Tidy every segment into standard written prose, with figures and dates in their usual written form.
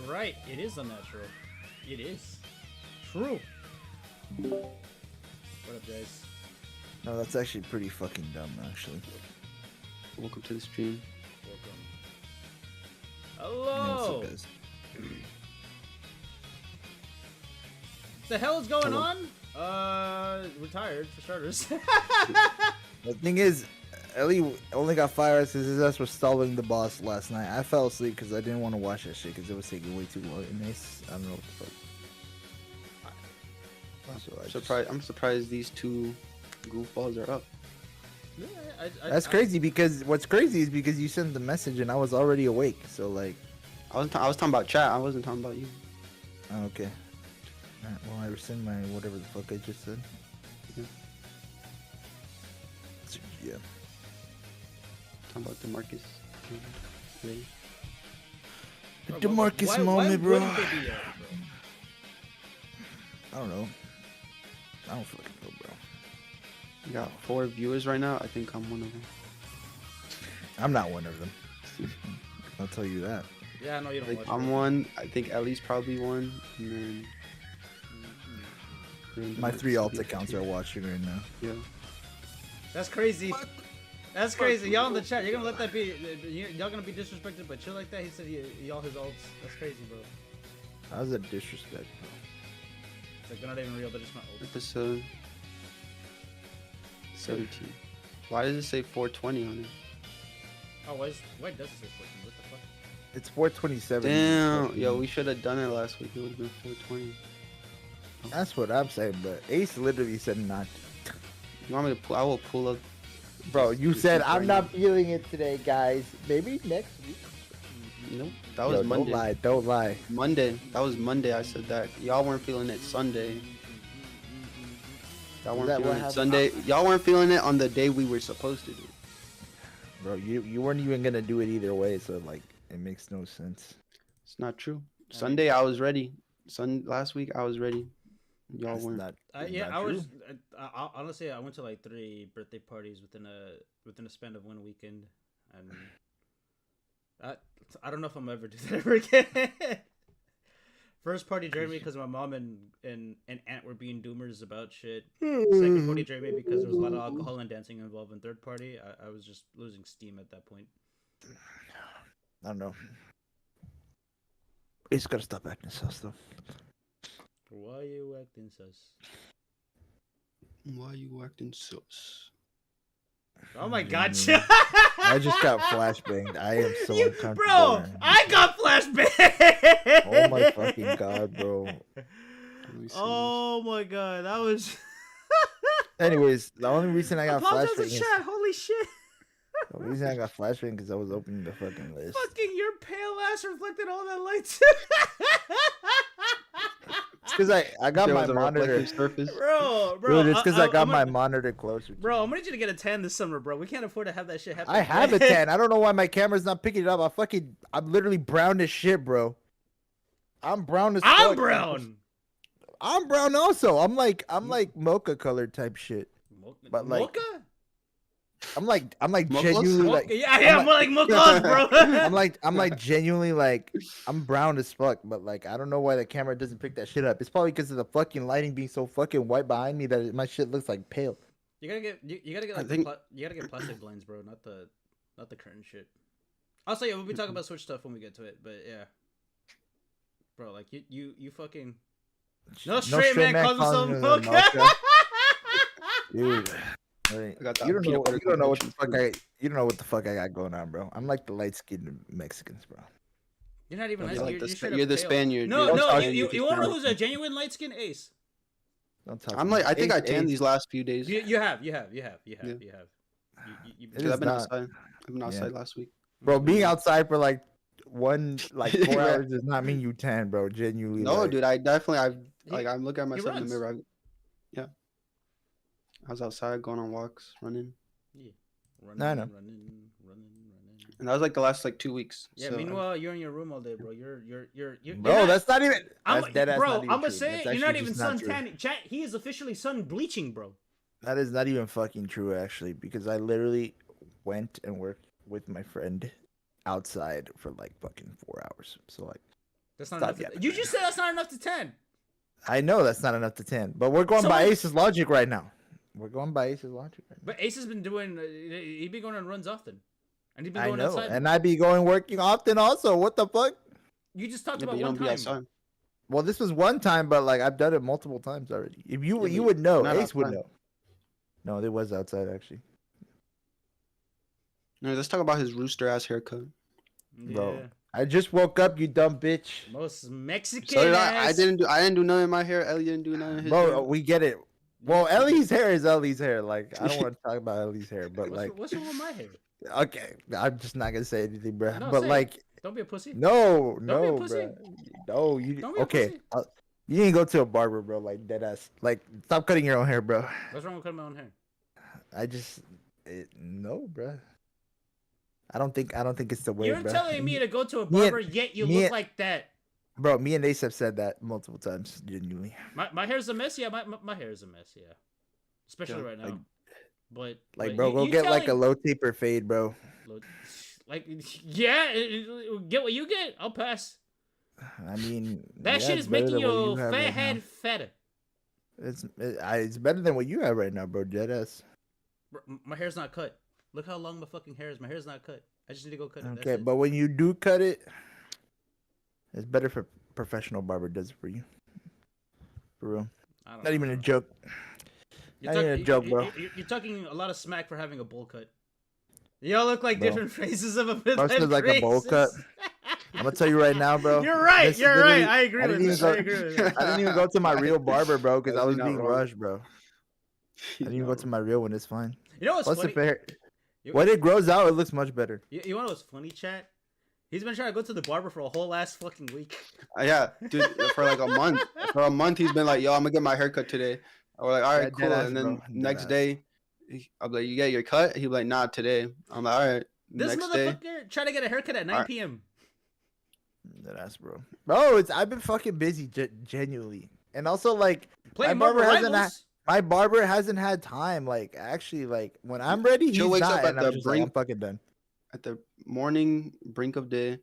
You're right. It is unnatural. It is. True. What up, guys? No, that's actually pretty fucking dumb, actually. Welcome to the stream. Welcome. Hello. Yeah, what's up, guys? What the hell is going on? Retired for starters. The thing is, Ellie only got fired because his ass was stalling the boss last night. I fell asleep because I didn't want to watch that shit because it was taking way too long. And I don't know what the fuck. I'm surprised these two goofballs are up. Yeah, That's crazy because what's crazy is because you sent the message and I was already awake. So like, I was talking about chat. I wasn't talking about you. oh, okay. Alright, well, I rescind my whatever the fuck I just said. Yeah. So, yeah. Talking about DeMarcus. Ready? The DeMarcus moment, bro. I don't know. I don't fucking know, bro. You got 4 viewers right now. I think I'm one of them. I'm not one of them. I'll tell you that. Yeah, I know you don't watch. I'm one. I think Ellie's probably one. And then My 3 alt accounts are watching right now. Yeah. That's crazy. What? That's crazy. Y'all in the chat, you're gonna let that be? Y'all gonna be disrespected by shit like that? He said y'all his alts. That's crazy, bro. How's that disrespect, bro? It's like they're not even real. They're just my alts. Episode 17. Why does it say 420 on it? Oh, why does it say 14? What the fuck? It's 427. Damn. Yo, we should have done it last week. It would have been 420. That's what I'm saying, but Ace literally said not to. You want me to pull? I will pull up. Bro, you said I'm not feeling it today, guys. Maybe next week. Nope. That was Monday. Don't lie. Don't lie. Monday. That was Monday. I said that. Y'all weren't feeling it Sunday. Y'all weren't feeling it Sunday. Y'all weren't feeling it on the day we were supposed to do. Bro, you weren't even gonna do it either way, so like it makes no sense. It's not true. Sunday I was ready. Last week I was ready. Y'all That's weren't. Yeah, not I true. was. Honestly, I went to like 3 birthday parties within a span of 1 weekend, and I don't know if I'm ever do that ever again. First party drained me because my mom and aunt were being doomers about shit. Second party drained me because there was a lot of alcohol and dancing involved. In third party, I was just losing steam at that point. I don't know. Ace gotta stop acting sus though. Why you acting sus? Why you acting sus? Oh my god, I just got flashbanged. I am so uncomfortable. Bro, man. I got flashbanged! Oh my fucking god, bro. Oh my god, that was... Anyways, the only reason I got Apologize flashbanged to chat, holy shit. The reason I got flashbanged because I was opening the fucking list. Fucking your pale ass reflected all that light. It's because I got my monitor. Bro. Dude, it's because I got my monitor closer. Bro, I'm gonna need you to get a tan this summer, bro. We can't afford to have that shit happen. I have a tan. I don't know why my camera's not picking it up. I'm literally brown as shit, bro. I'm brown as fuck. I'm brown. I'm brown also. I'm like mocha colored type shit. But like mocha? I'm like genuinely like I'm like mocha, bro. I'm like genuinely like I'm brown as fuck, but like I don't know why the camera doesn't pick that shit up. It's probably because of the fucking lighting being so fucking white behind me that my shit looks like pale. You gotta get like you gotta get plastic blinds, bro, not the curtain shit. Also, yeah, we'll be talking about Switch stuff when we get to it, but yeah, bro, like you fucking no straight man calls himself mocha. Dude. You don't know what the fuck I got going on, bro. I'm like the light skinned Mexicans, bro. You're not even. You're the Spaniard. No. You want to know who's a genuine light skinned Ace? Don't talk. I'm like, I think I tanned these last few days. You have. I've been outside. I've been outside last week. Bro, being outside for like 4 hours does not mean you tan, bro. Genuinely. No, dude, I'm looking at myself in the mirror. I was outside going on walks, running. Yeah. Running. And that was like the last 2 weeks. Yeah, so, meanwhile, you're in your room all day, bro. You're bro, not, that's not even. That's bro, I'm gonna true. say you're not even sun tanning. Chat, he is officially sun bleaching, bro. That is not even fucking true, actually, because I literally went and worked with my friend outside for like fucking 4 hours. So like, That's not Stop enough. yapping. You just said that's not enough to 10. I know that's not enough to 10, but we're going by Ace's logic right now. We're going by Ace's logic right now. But Ace has been doing. He been going on runs often, and he's been I going know, outside. and I be going working often also. What the fuck? You just talked about but you one don't be time. outside. Well, this was one time, but like I've done it multiple times already. If you Yeah, you but would know, not Ace would outside. know. No, it was outside actually. No, let's talk about his rooster ass haircut. Yeah. Bro. I just woke up, you dumb bitch. Most Mexican. So did I. ass. I didn't do nothing in my hair. Ellie didn't do nothing in his Bro, hair. we get it. Well, Ellie's hair is Ellie's hair. Like I don't want to talk about Ellie's hair, but What's wrong with my hair? okay, I'm just not gonna say anything, bro. No, but say it. like, Don't be a pussy. no, be a no, pussy. bro. No, you Don't be a okay? pussy. You didn't go to a barber, bro. Like dead ass. Like stop cutting your own hair, bro. What's wrong with cutting my own hair? No, bro. I don't think it's the way, You're bro. telling me to go to a Me and- barber, yet you me look and- like that. Bro, me and Ace have said that multiple times, genuinely. My hair's a mess. Yeah, my hair is a mess. Yeah, especially Yeah, right now. like- but Like, bro, go get like a low taper fade, bro. like yeah, get what you get. I'll pass. I mean, That yeah, shit it's is better making than what your you have fat right now. head fatter. It's better than what you have right now, bro. Dead ass. Bro, my hair's not cut. Look how long my fucking hair is. My hair's not cut. I just need to go cut it. Okay, but when you do cut it, it's better for professional barber does it for you. For real. Not even a joke. Not even a joke, bro. You're talking a lot of smack for having a bowl cut. Y'all look like Bro. different faces of a Bro, it's like a bowl cut. I'm gonna tell you right now, bro. You're right. This is You're right. literally- I agree with this. I agree with this. I didn't even go to my real barber, bro, because I was Not being wrong. rushed, bro. I didn't even go to my real one. It's fine. You know what's Plus, funny? if it, You- when it grows out, it looks much better. You want to know what's funny, chat? He's been trying to go to the barber for a whole ass fucking week. Yeah, dude, for like a month. For a month, he's been like, "Yo, I'm gonna get my hair cut today." We're like, "All right, Yeah, cool." deadass, And then bro. next Deadass. day, I'm like, "You get your cut?" He's like, "Nah, today." I'm like, "All right." This Next day, motherfucker trying to get a haircut at 9 Alright. p.m. That's bro. Bro, I've been fucking busy, genuinely, and also like Playing barber Marvel hasn't Rivals. my barber hasn't had time. Like actually, like when I'm ready, he's Joe wakes not, up at and I'm the just like, brink- I'm fucking done. at the morning brink of day,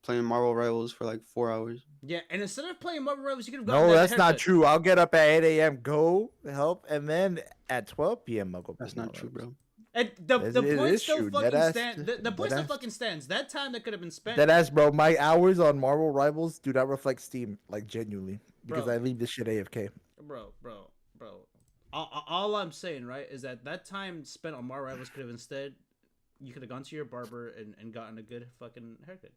playing Marvel Rivals for like 4 hours. Yeah, and instead of playing Marvel Rivals, you could have gotten No, that that's not haircut. true. I'll get up at 8 a.m., go help, and then at 12 p.m. I'll go. That's play not my true, rounds. bro. And the It point is still true. fucking Deadass. stands. The point still Deadass. fucking stands. That time that could have been spent. That ass, bro. My hours on Marvel Rivals do not reflect Steam, like genuinely, because Bro. I leave this shit AFK. Bro. All I'm saying, right, is that time spent on Marvel Rivals could have instead, you could have gone to your barber and gotten a good fucking haircut.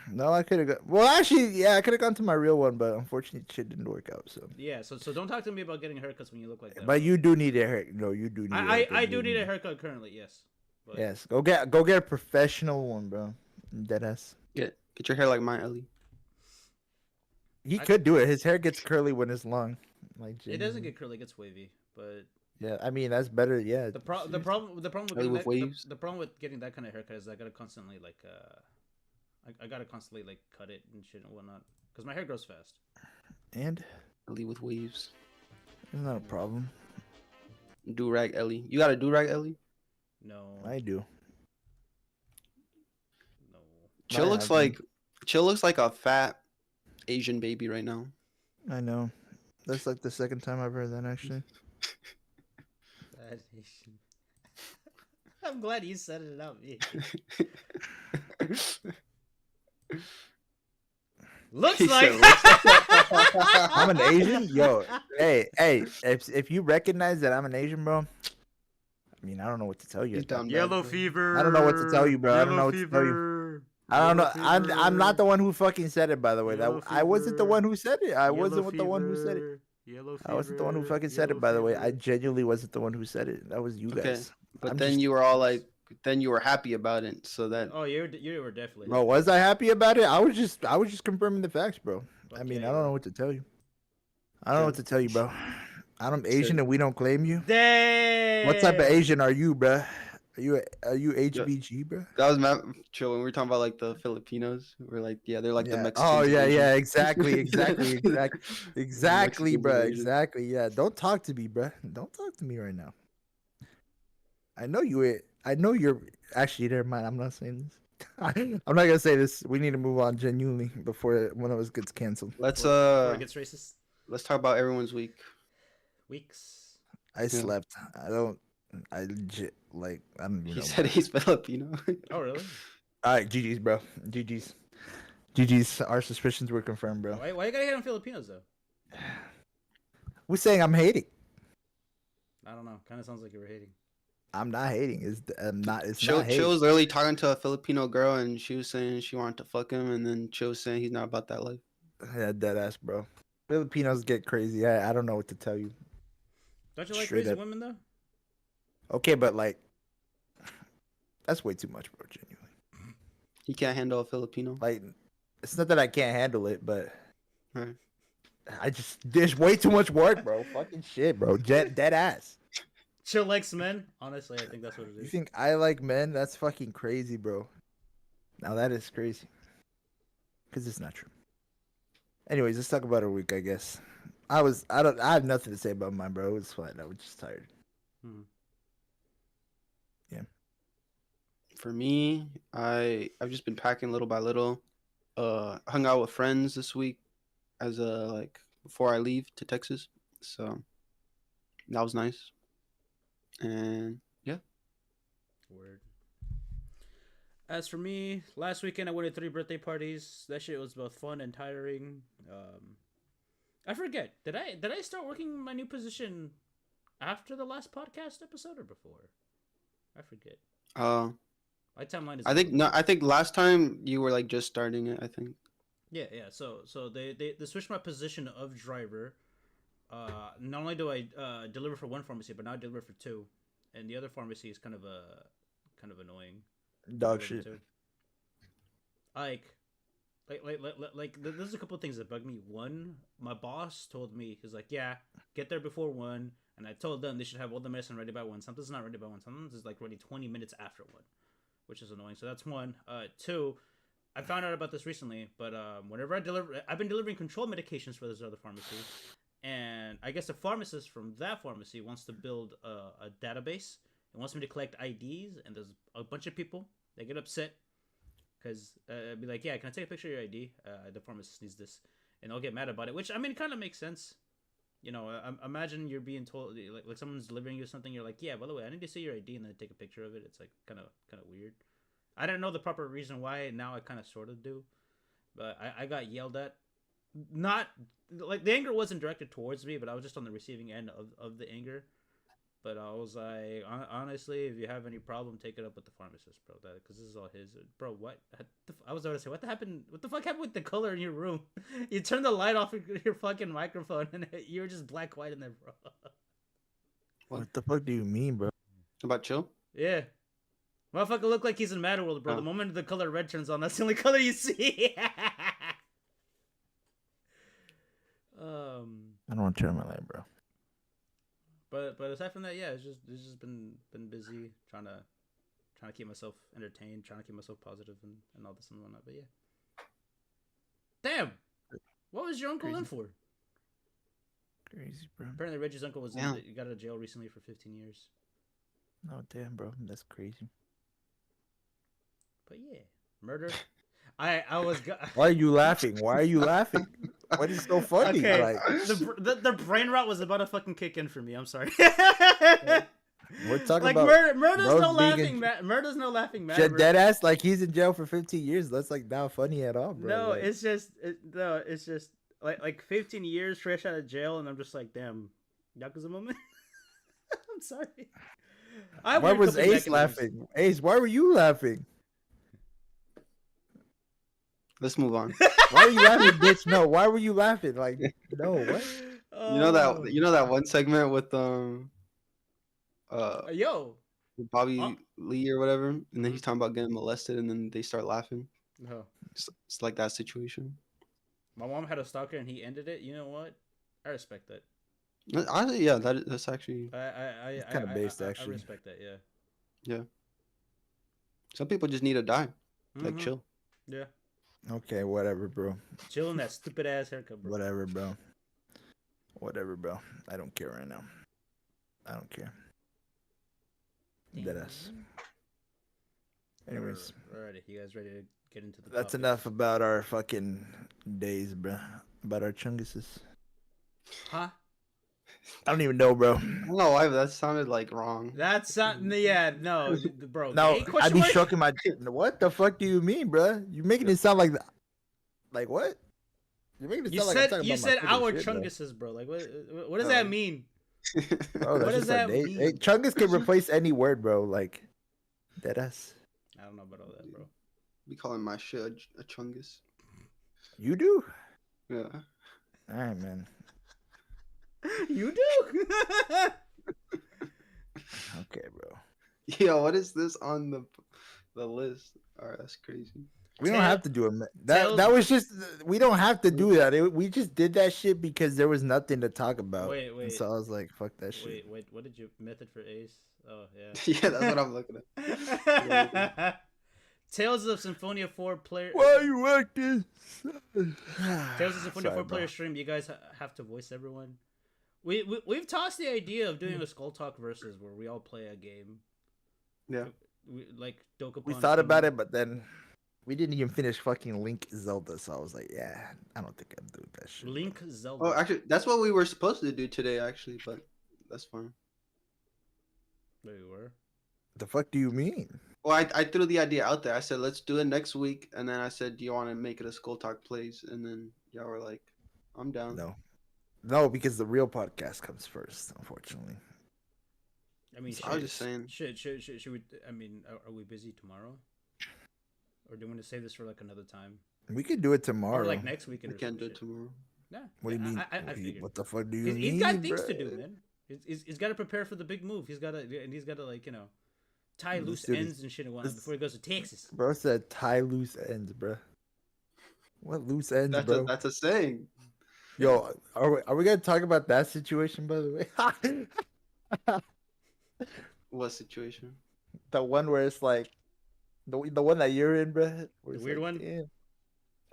No, I could have got. Well, actually, yeah, I could have gone to my real one, but unfortunately, shit didn't work out. So. Yeah, so don't talk to me about getting haircuts when you look like that. But you do need a hair. No, you do need. a haircut, I do you need a haircut currently, yes. But Yes, go get a professional one, bro. Deadass. Get your hair like mine, Ellie. He I- could do it. His hair gets curly when it's long. Like it doesn't genuinely. get curly, it gets wavy. But Yeah, I mean that's better. Yeah. the problem with Really getting with that, waves? the problem with getting that kind of haircut is I gotta constantly like I gotta constantly like cut it and shit and whatnot because my hair grows fast. And Ellie with waves. it's not a problem. Do rag Ellie. You got a do rag Ellie? No, I do. no. Chill I looks haven't. like a fat Asian baby right now. I know. That's like the second time I've heard that actually. I'm glad you said it, not me. Looks He like. said, "Looks I'm an Asian, yo. Hey, if you recognize that I'm an Asian, bro, I mean I don't know what to tell you. He's down bad, Yellow bro. fever. I don't know what to tell you, bro. I don't Yellow know what to tell you. fever. I don't know. Yellow I'm not fever. the one who fucking said it, by the way. That Yellow I wasn't the fever. one who said it. I Yellow wasn't the one who said it. fever. Yellow I wasn't the one who fever. fucking said it, Yellow by the way. I fever. genuinely wasn't the one who said it. That was you Okay. guys. But I'm then just- you were all like, then you were happy about it. So that Oh, you were definitely. Bro, was I happy about it? I was just confirming the facts, bro. I Fuck mean, yeah, I don't you know what to tell you. I don't know Okay. what to tell you, bro. I'm Asian and we don't claim you. Dang. What type of Asian are you, bro? Are you HBG, bro? that was chill when we were talking about like the Filipinos. We're like, yeah, they're like the Yeah. Mexicans. Oh of yeah, Asia. yeah, exactly, exactly, Mexicans bro, of Asia. exactly. Yeah, don't talk to me, bro. Don't talk to me right now. I know you're actually. Never mind. I'm not saying this. I'm not gonna say this. We need to move on genuinely before one of us gets canceled. Before it gets racist. Let's talk about everyone's week. Weeks. I slept. I legit like. I don't even know. He said he's Filipino. Oh really? All right, GG's, bro. GG's. Our suspicions were confirmed, bro. Why you gotta hate on Filipinos though? Who's saying I'm hating? I don't know. Kind of sounds like you were hating. I'm not hating. It's not Chill hating. was literally talking to a Filipino girl, and she was saying she wanted to fuck him, and then Chill was saying he's not about that life. Yeah, dead ass, bro. Filipinos get crazy. I don't know what to tell you. Don't you like Straight crazy up. women though? Okay, but like, that's way too much, bro. Genuinely. He can't handle a Filipino. Like, it's not that I can't handle it, but Right. there's way too much work, bro. Fucking shit, bro. Dead ass. Chill likes men. Honestly, I think that's what it You is. think I like men? That's fucking crazy, bro. Now that is crazy. Cause it's not true. Anyways, let's talk about our week, I guess. I have nothing to say about mine, bro. It was fine. I was just tired. Yeah. For me, I've just been packing little by little. Hung out with friends this week as before I leave to Texas. So that was nice. And yeah. Word. As for me, last weekend I went to 3 birthday parties. That shit was both fun and tiring. I forget. Did I start working my new position after the last podcast episode or before? I forget. My timeline is. I think last time you were like just starting it. I think. Yeah. So they switched my position of driver. Not only do I deliver for one pharmacy, but now I deliver for 2, and the other pharmacy is kind of annoying. Dog shit. Like, there's a couple of things that bug me. One, my boss told me, he's like, yeah, get there before 1, and I told them they should have all the medicine ready by 1. Something's not ready by 1. Something's is like ready 20 minutes after 1, which is annoying. So that's 1. 2, I found out about this recently, but whenever I've been delivering control medications for this other pharmacy, and I guess the pharmacist from that pharmacy wants to build a database and wants me to collect IDs, and there's a bunch of people. They get upset because I'd be like, yeah, can I take a picture of your ID? The pharmacist needs this, and they'll get mad about it, which, I mean, it kind of makes sense. You know, imagine you're being told, like someone's delivering you something, you're like, yeah, by the way, I need to see your ID, and then take a picture of it. It's like kind of weird. I didn't know the proper reason why. Now I kind of sort of do, but I got yelled at. Not like the anger wasn't directed towards me, but I was just on the receiving end of the anger. But I was like, honestly, if you have any problem, take it up with the pharmacist, bro. Because this is all his. Bro, what? I was about to say, what the fuck happened with the color in your room? You turned the light off your fucking microphone, and you were just black white in there, bro. What the fuck do you mean, bro? About Chill? Yeah. Motherfucker look like he's in Mad World, bro. The moment the color red turns on, that's the only color you see. I don't want to turn my light, bro. But aside from that, yeah, it's just been busy trying to keep myself entertained, trying to keep myself positive and all this and whatnot. But yeah, damn, what was your uncle in for? Crazy, bro. Apparently, Reggie's uncle was got out of jail recently for 15 years. Oh damn, bro, that's crazy. But yeah, murder. I was. Why are you laughing? Why are you laughing? What is so funny? Okay, like the brain rot was about to fucking kick in for me. I'm sorry. We're talking like about murder's no laughing. Murder's no laughing matter. Dead ass, like he's in jail for 15 years. That's like not funny at all, bro. No, like, it's just like 15 years fresh out of jail, and I'm just like, damn, Yakuza moment. I'm sorry. Why was Ace laughing? Ace, why were you laughing? Let's move on. Why were you laughing, bitch? No, why were you laughing? Like, no, what? You know that one segment with yo, Bobby Lee or whatever, and then he's talking about getting molested, and then they start laughing. No. It's like that situation. My mom had a stalker, and he ended it. You know what? I respect that. Honestly, yeah, that's actually. I kind of based, actually. I respect that. Yeah. Yeah. Some people just need to die, like Chill. Yeah. Okay, whatever, bro. Chilling that stupid ass haircut, bro. Whatever, bro. I don't care right now. I don't care. Deadass. Anyways, alrighty, you guys ready to get into the? that's topics? enough about our fucking days, bro. About our chunguses. Huh? I don't even know, bro. I don't know why, but that sounded like wrong. That's not. Yeah, no, bro. No, gay I question be mark? stroking my. What the fuck do you mean, bro? You're making it sound like that. Like what? You're making it You sound like I'm said talking you about my said foot our and shit, bro. chunguses, bro. Like what does that mean? Bro, that's What does just our that day. mean? Hey, chungus can replace any word, bro. Like deadass. I don't know about all that, bro. We calling my shit a chungus. You do? Yeah. All right, man. You do. Okay, bro. Yo, what is this on the list? All right, that's crazy. We don't have to do it. Tails- That was just. We don't have to do that. We just did that shit because there was nothing to talk about. Wait. And so I was like, fuck that shit. Wait. What did you method for Ace? Oh yeah. Yeah, that's what I'm looking at. Tales of Symphonia 4 player. Why you acting? Tales of Symphonia 4 Sorry, player bro. stream. You guys have to voice everyone. We've tossed the idea of doing a Skulltalk versus where we all play a game. Yeah. Like Dokapon. We thought about it, but then we didn't even finish fucking Link Zelda. So I was like, yeah, I don't think I'm doing that shit. Link Zelda. Oh, actually, that's what we were supposed to do today, actually, but that's fine. Wait, we were. The fuck do you mean? Well, I threw the idea out there. I said, let's do it next week. And then I said, do you want to make it a Skull Talk Plays? And then y'all were like, I'm down. No, because the real podcast comes first, unfortunately. I mean, I was just saying. Should we? I mean, are we busy tomorrow? Or do you want to save this for like another time? We could do it tomorrow. Or like next weekend? We Or can't some do it shit? tomorrow. Yeah. What do you mean? I figured. What the fuck do you mean? He's got things bro? to do, man. He's got to prepare for the big move. He's got to like tie Let's loose do this. ends and shit and whatnot before he goes to Texas. Bro said tie loose ends, bro. What loose ends, That's bro? that's a saying. Yo, are we gonna talk about that situation, by the way? What situation? The one where it's like the one that you're in, bro. The weird one? Damn.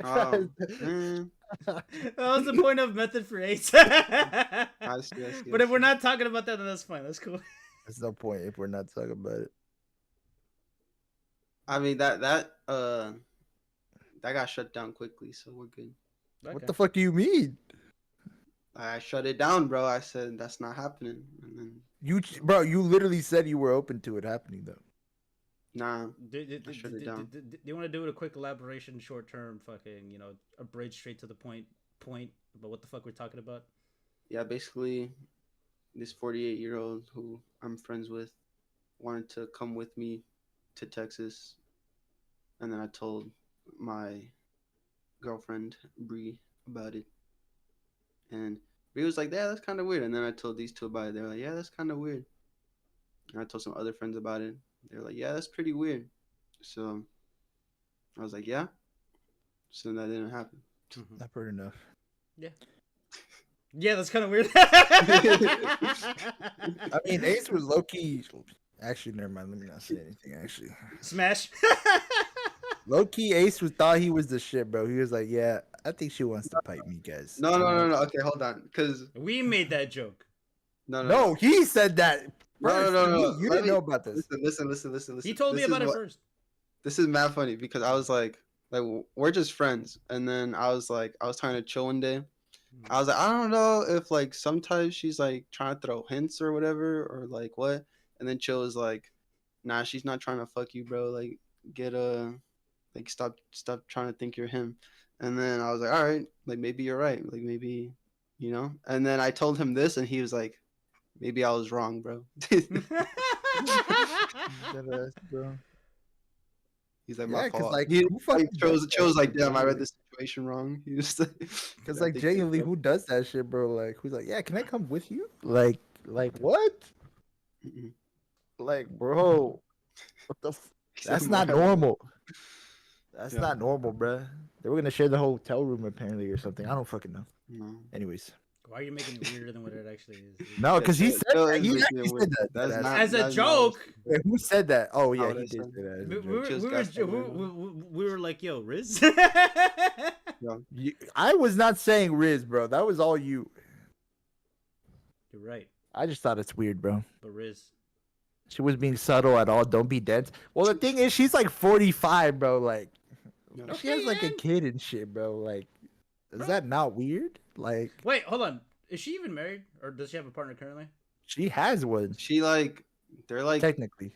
Oh, man. That was the point of method for Ace. I see. But if we're not talking about that, then that's fine. That's cool. There's no point if we're not talking about it. I mean, that got shut down quickly, so we're good. What the fuck do you mean? I shut it down, bro. I said that's not happening, and then You literally said you were open to it happening though. nah. Do shut it down. you want to do it a quick elaboration, short term, fucking, a bridge straight to the point about what the fuck we're talking about? Yeah, basically, this 48-year-old who I'm friends with wanted to come with me to Texas, and then I told my girlfriend Bree about it, and Bree was like, "Yeah, that's kind of weird." And then I told these two about it. They're like, "Yeah, that's kind of weird." And I told some other friends about it. They're like, "Yeah, that's pretty weird." So I was like, "Yeah." So that didn't happen. Not heard enough. Yeah, that's kind of weird. I mean, Ace was low key. Actually, never mind. Let me not say anything. Actually, Smash. low key, Ace thought he was the shit, bro. He was like, "Yeah, I think she wants to pipe me, guys." No. Okay, hold on, because We made that joke. No, he said that. First. No. You didn't know about this. Listen. He told me about it first. This is mad funny because I was like we're just friends, and then I was talking to Chill one day. I was like, I don't know if like sometimes she's like trying to throw hints or whatever, or like what. And then Chill was like, nah, she's not trying to fuck you, bro. Like get like stop trying to think you're him. And then I was like, all right, like maybe you're right, like maybe, And then I told him this, and he was like, maybe I was wrong, bro. Bro. He's like, Yeah, my 'cause, fault. like, He who fucking chose does like, that? damn, I read this situation wrong. He was Because like genuinely, who does that shit, bro? Like, who's like, yeah, can I come with you? Like what? Mm-mm. Like, bro, what the? That's not normal. That's not normal, bro. They were gonna share the hotel room apparently or something. I don't fucking know. No. Anyways, Why are you making it weirder than what it actually is? no, because he said Chill that. is He making actually it said weird. that. That's That- not- As a that's joke. Wait, who said that? Oh yeah, Oh, he that's did not- say that. as a We joke. were, Just we, got we were like, yo, Riz. I was not saying Riz, bro. That was all you. You're right, I just thought it's weird, bro. but Riz. She was being subtle at all. Don't be dense. Well, the thing is, she's like 45, bro. Like, Yeah. she has like a kid and shit, bro. Like, is that not weird? Like, Wait, hold on. Is she even married, or does she have a partner currently? she has one She like they're like technically.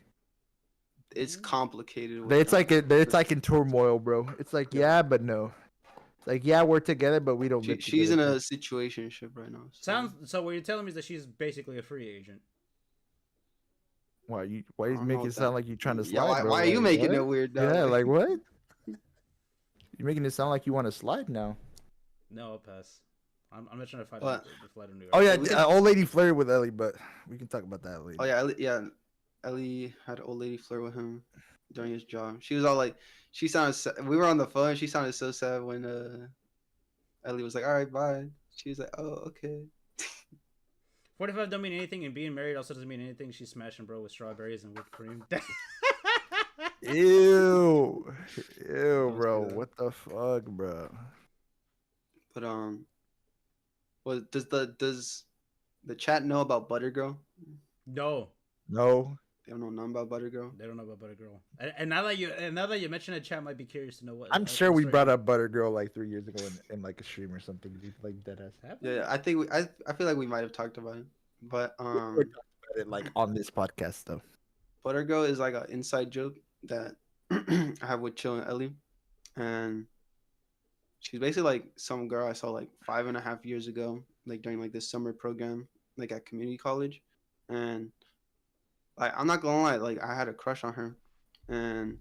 it's complicated. with It's them. it's like in turmoil, bro. It's like yeah, but no. It's like yeah, we're together, but we don't. live She's in together. a situationship right now. So what you're telling me is that she's basically a free agent. Why you I don't know make it what sound that- like you're trying to Yeah, slide? bro? why are you Like, making what? it weird? Though? Yeah, like what? You're making it sound like you want to slide now. No, I'll pass. I'm not trying to fight What? the flight of New York. Oh yeah, we can- old lady flirted with Ellie, but we can talk about that later. Oh yeah, Ellie had an old lady flirt with him during his job. She was all like, she sounded. We were on the phone. She sounded so sad when Ellie was like, "All right, bye." She was like, "Oh, okay." 45 don't mean anything, and being married also doesn't mean anything. She's smashing bro with strawberries and whipped cream. Ew, ew, Don't bro. say that. What the fuck, bro? But well, does the chat know about Butter Girl? No, No, They don't know nothing about Butter Girl. they don't know about Butter Girl. And now that you mention it, chat might be curious to know what. I'm sure we brought up Butter Girl like 3 years ago in like a stream or something, dude, like that ass. Yeah, I think I feel like we might have talked about it. But We talked about it like on this podcast though. Butter Girl is like an inside joke that I have with Chill and Ellie, and she's basically like some girl I saw like 5.5 years ago, like during like this summer program, like at community college, and like I'm not gonna lie, like I had a crush on her, and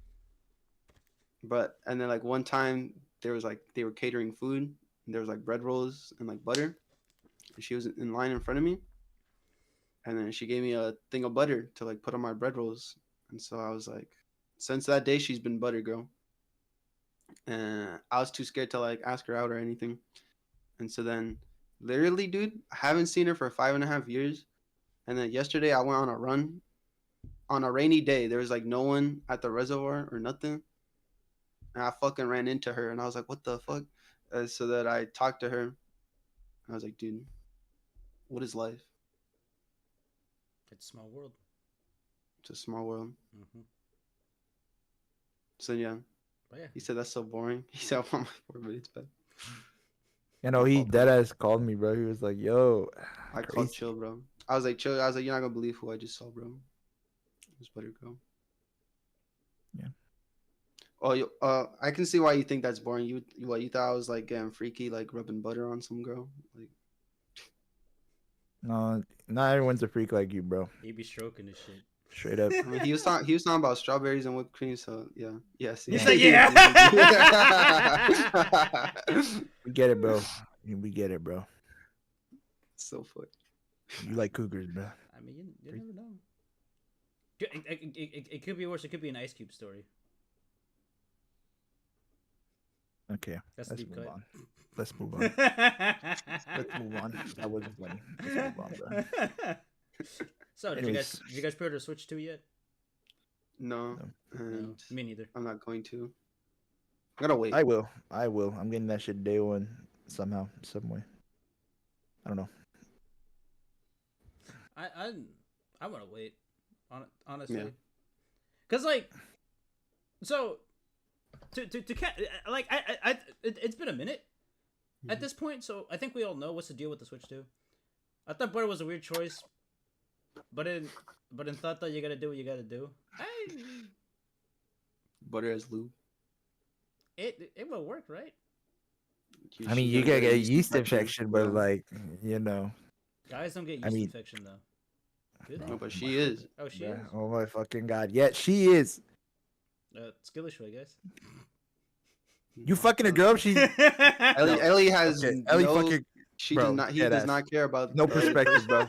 then like one time there was like they were catering food, and there was like bread rolls and like butter, and she was in line in front of me, and then she gave me a thing of butter to like put on my bread rolls, and so I was like, since that day she's been Butter Girl, and I was too scared to like ask her out or anything, and so then literally, dude, I haven't seen her for 5.5 years, and then yesterday I went on a run on a rainy day. There was like no one at the reservoir or nothing, and I fucking ran into her, and I was like, what the fuck? So that I talked to her, and I was like, dude, what is life? It's a small world. It's a small world. Mm-hmm. So yeah, But yeah, he said that's so boring. He said I want my 4 minutes back. You know, he deadass called me, bro. He was like, "Yo, I called crazy." Chill, bro. I was like, Chill. I was like, you're not gonna believe who I just saw, bro. It was Butter Girl. Yeah. Oh, I can see why you think that's boring. You thought I was like getting freaky, like rubbing butter on some girl, like. No, not everyone's a freak like you, bro. he be stroking this shit. Straight up. I mean, he was talking about strawberries and whipped cream, so yeah, yes. He said, yeah. We get it, bro. We get it, bro. So funny. You like cougars, bro. I mean, you never know. It could be worse. It could be an Ice Cube story. Okay, That's let's deep move cut. on. Let's move on. Let's move on. That wasn't funny. Let's move on, bro. So, did you guys pre-order Switch 2 yet? No, No, and me neither. I'm not going to. I gotta wait. I will. I'm getting that shit day one somehow, some way. I don't know. I want to wait. Honestly, Yeah. Cause like, so it's been a minute at this point, so I think we all know what's the deal with the Switch 2. I thought Butter was a weird choice, but in thought that you gotta do what you gotta do. Butter as lube. It will work, right? I mean, you gotta get a yeast infection, but like, you know. Guys don't get yeast I mean- infection though. Do they? No, but she is. Oh, she Yeah, is. oh my fucking god. Yeah, she is. Skillish, I guess. You fucking a girl? She Ellie has okay, Ellie no. fucking She bro, does not. He dead does ass. not care about No the- perspective, bro.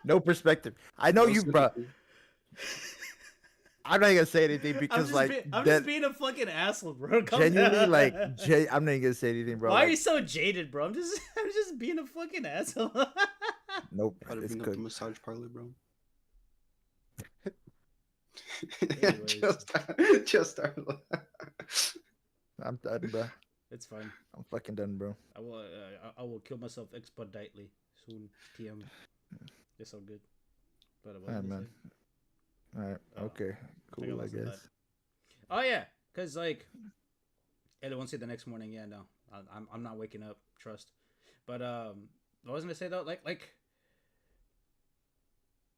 no perspective. I know No you, bro. sympathy. I'm not gonna say anything I'm because just, like I'm that just being a fucking asshole, bro. Calm genuinely down. like I'm not even gonna say anything, bro. Why are Like, you so jaded, bro? I'm just being a fucking asshole. nope, Gotta it's bring up the good. massage parlor, bro. Anyways. just start. I'm done, bro. It's fine. I'm fucking done, bro. I will kill myself expeditely soon. TM. It's all good. But what Yeah, did he man. say? All right. Oh, Okay. Cool. I lost the thought. guess. Oh yeah, cause like, and I won't say the next morning. Yeah, no, I'm not waking up. Trust. But what was I gonna say though? Like,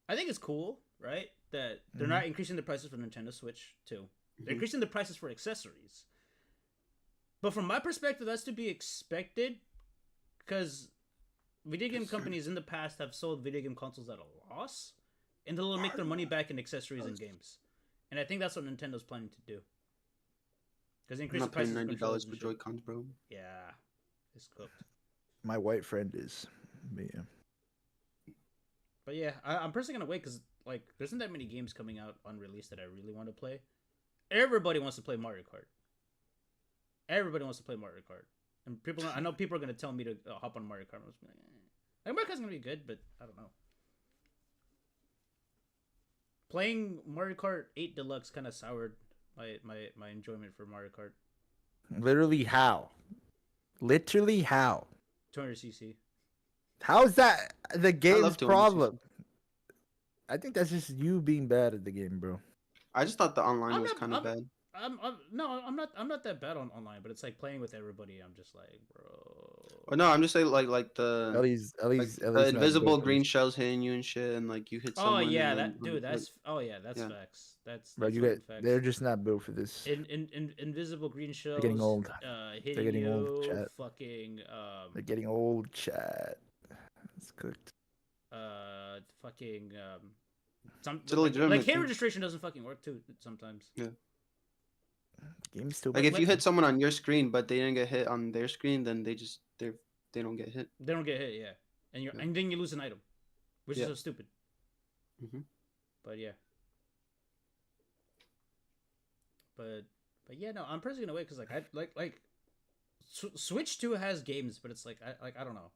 I think it's cool, right? That they're not increasing the prices for Nintendo Switch 2. They're increasing the prices for accessories. But from my perspective, that's to be expected, because video game companies in the past have sold video game consoles at a loss, and they'll make their money back in accessories and games. And I think that's what Nintendo's planning to do. Because increase the prices. $90 for Joy-Cons, bro. Yeah, it's cooked. My white friend is. But yeah. But yeah, I'm personally gonna wait because like there isn't that many games coming out unreleased that I really want to play. Everybody wants to play Mario Kart. Everybody wants to play Mario Kart, and people. I know people are gonna tell me to hop on Mario Kart. I'm just like, Mario Kart's gonna be good, but I don't know. Playing Mario Kart 8 Deluxe kind of soured my enjoyment for Mario Kart. Literally how? Literally how? 200cc. How is that the game's 200cc. problem? I think that's just you being bad at the game, bro. I just thought the online was kind of bad. I'm not that bad on online, but it's like playing with everybody. I'm just like, bro. Well, no, I'm just saying like the Ellie's the invisible green shells hitting you and shit, and like you hit someone. Oh yeah, and that dude. That's yeah. facts. That's bro. You get facts. they're just not built for this. Invisible green shells. They're getting old. Hitting They're getting you, old, chat. fucking. They're getting old, chat. It's cooked. Fucking. Some like hit registration doesn't fucking work too sometimes. Yeah. Game's still like if you hit someone on your screen but they didn't get hit on their screen, then they don't get hit. They don't get hit, yeah, and then you lose an item, which is so stupid. But yeah. But yeah, no, I'm personally gonna wait because like Switch 2 has games, but it's like I don't know.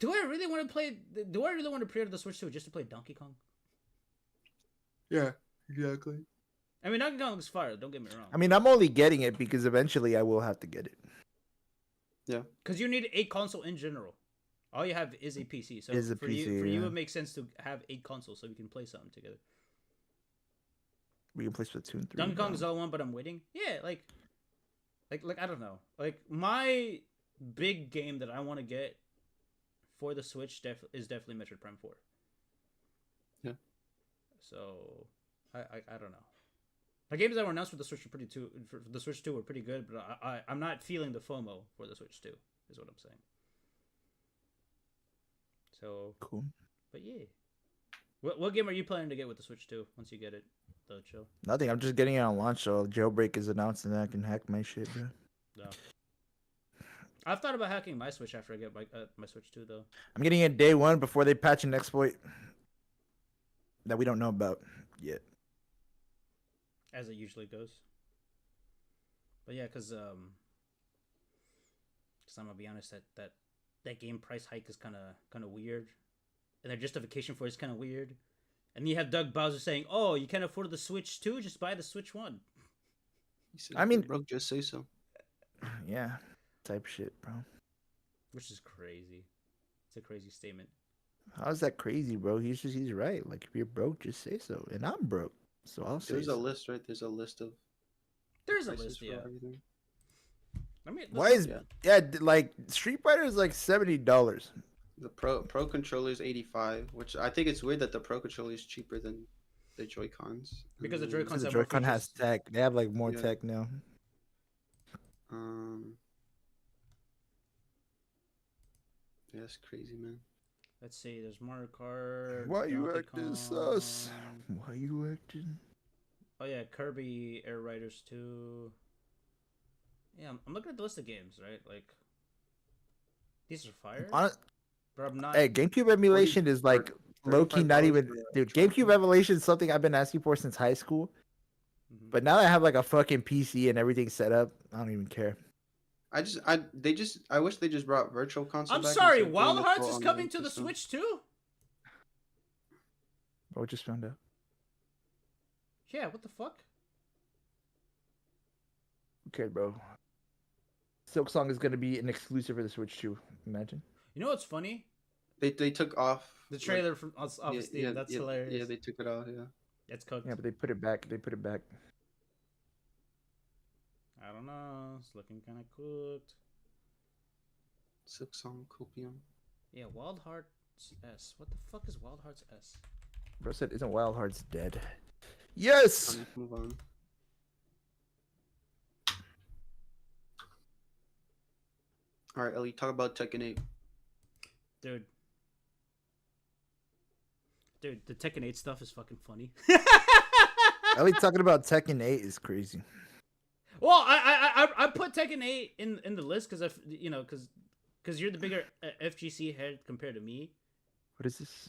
Do I really want to play? Do I really want to pre-order the Switch 2 just to play Donkey Kong? Yeah, exactly. I mean, Donkey Kong looks fire. Don't get me wrong. I mean, I'm only getting it because eventually I will have to get it. Yeah. Because you need a console in general. All you have is a PC. So for you, it makes sense to have 8 consoles so we can play something together. We can play Splatoon 3. Donkey Kong is all one, but I'm waiting. Yeah, like I don't know. Like my big game that I want to get for the Switch is definitely Metroid Prime 4. Yeah. So I don't know. The games that were announced for the Switch for the Switch 2 were pretty good, but I'm not feeling the FOMO for the Switch 2, is what I'm saying. So cool. But yeah. What game are you planning to get with the Switch 2 once you get it, though, Chill? Nothing. I'm just getting it on launch, so jailbreak is announced and then I can hack my shit, bro. No. I've thought about hacking my Switch after I get my Switch 2, though. I'm getting it day one before they patch an exploit that we don't know about yet. As it usually goes. But yeah, because I'm gonna be honest, that game price hike is kind of weird, and their justification for it is kind of weird. And you have Doug Bowser saying, "Oh, you can't afford the Switch 2? Just buy the Switch 1." I mean, broke, just say so. Yeah, type shit, bro. Which is crazy. It's a crazy statement. How's that crazy, bro? He's right. Like, if you're broke, just say so. And I'm broke, so I'll say. There's so. a list, right? There's a list of. There's a list, yeah. Everything. I mean, why is like Street Fighter is like $70? The pro controller is $85, which I think it's weird that the pro controller is cheaper than the Joy-Cons. Because the Joy-Cons have Joy-Con has tech. They have like more tech now. Yeah, that's crazy, man. Let's see. There's Mario Kart. Why you Donkey acting Kong. sus? Why you acting? Oh yeah, Kirby Air Riders 2. Yeah, I'm looking at the list of games, right? Like, these are fire. But I'm not. Hey, GameCube emulation is like low-key not even. Dude, GameCube emulation is something I've been asking for since high school. But now that I have like a fucking PC and everything set up, I don't even care. I wish they just brought Virtual Console. I'm back sorry, instead of Wild doing Hearts the is full coming online to the system. Switch too? Bro, just found out. Yeah, what the fuck? Okay, bro. Silk Song is gonna be an exclusive for the Switch too. Imagine. You know what's funny? They took off the trailer from off Steam. That's hilarious. Yeah, they took it off. Yeah. It's cooked. Yeah, but they put it back. I don't know. It's looking kind of cooked. Silk Song Copium. Yeah, Wild Hearts S. What the fuck is Wild Hearts S? Bro said, "Isn't Wild Hearts dead?" Yes. Let's move on. All right, Ellie, talk about Tekken 8. Dude, the Tekken 8 stuff is fucking funny. Ellie talking about Tekken 8 is crazy. Well, I put Tekken 8 in the list because because you're the bigger FGC head compared to me. What is this?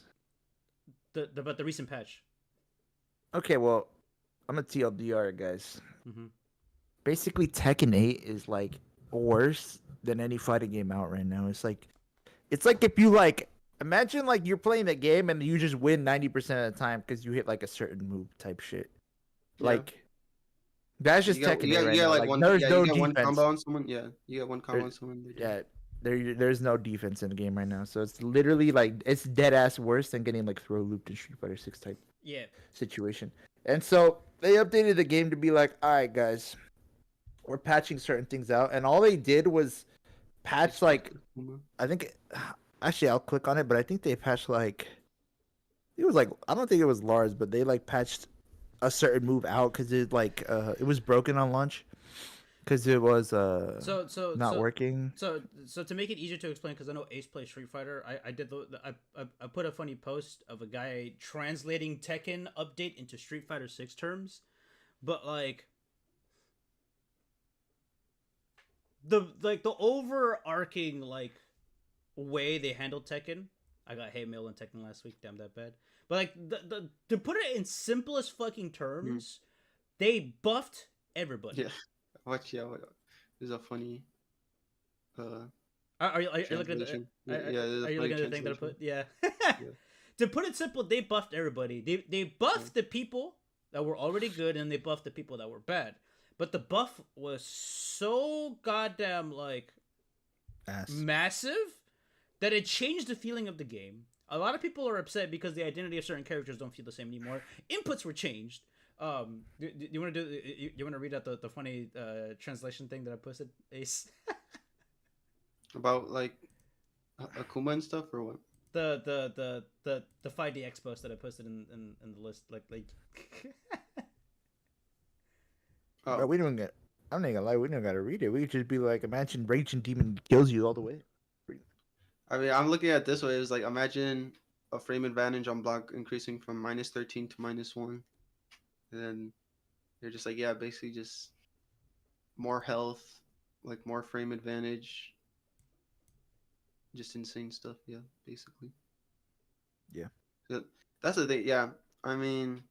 But the recent patch. Okay, well, I'm a TLDR, guys. Mm-hmm. Basically, Tekken 8 is like worse than any fighting game out right now. It's like if you like imagine like you're playing the game and you just win 90% of the time because you hit like a certain move type shit. Yeah. Like that's just Tekken 8 right now. Like there's no you get one defense. combo on someone. Yeah, you get one combo on someone. Yeah, there's no defense in the game right now. So it's literally like it's dead ass worse than getting like throw looped in Street Fighter 6 type situation. And so they updated the game to be like, all right, guys, we're patching certain things out, and all they did was patch like I think actually I'll click on it, but I think they patched like it was like I don't think it was Lars, but they like patched a certain move out because it like it was broken on launch because it was not working. So to make it easier to explain, because I know Ace plays Street Fighter, I did I put a funny post of a guy translating Tekken update into Street Fighter 6 terms, but like the overarching like way they handled Tekken. I got hate mail in Tekken last week. Damn that bad. But like the to put it in simplest fucking terms, they buffed everybody. Yeah. Watch, yeah. There's a funny. Are you looking at the? Are you looking at the thing that I put? Yeah. To put it simple, they buffed everybody. They buffed the people that were already good, and they buffed the people that were bad. But the buff was so goddamn like massive that it changed the feeling of the game. A lot of people are upset because the identity of certain characters don't feel the same anymore. Inputs were changed. You want to read out the funny translation thing that I posted, Ace? About like Akuma and stuff, or what? The 5DX post that I posted in the list, like. Oh. Bro, we don't get. I'm not gonna lie, we don't gotta read it. We could just be like, imagine Raging Demon kills you all the way. I mean, I'm looking at it this way. It's like imagine a frame advantage on block increasing from -13 to -1, and then you're just like, yeah, basically just more health, like more frame advantage, just insane stuff. Yeah, basically. Yeah. So that's the thing. Yeah, I mean,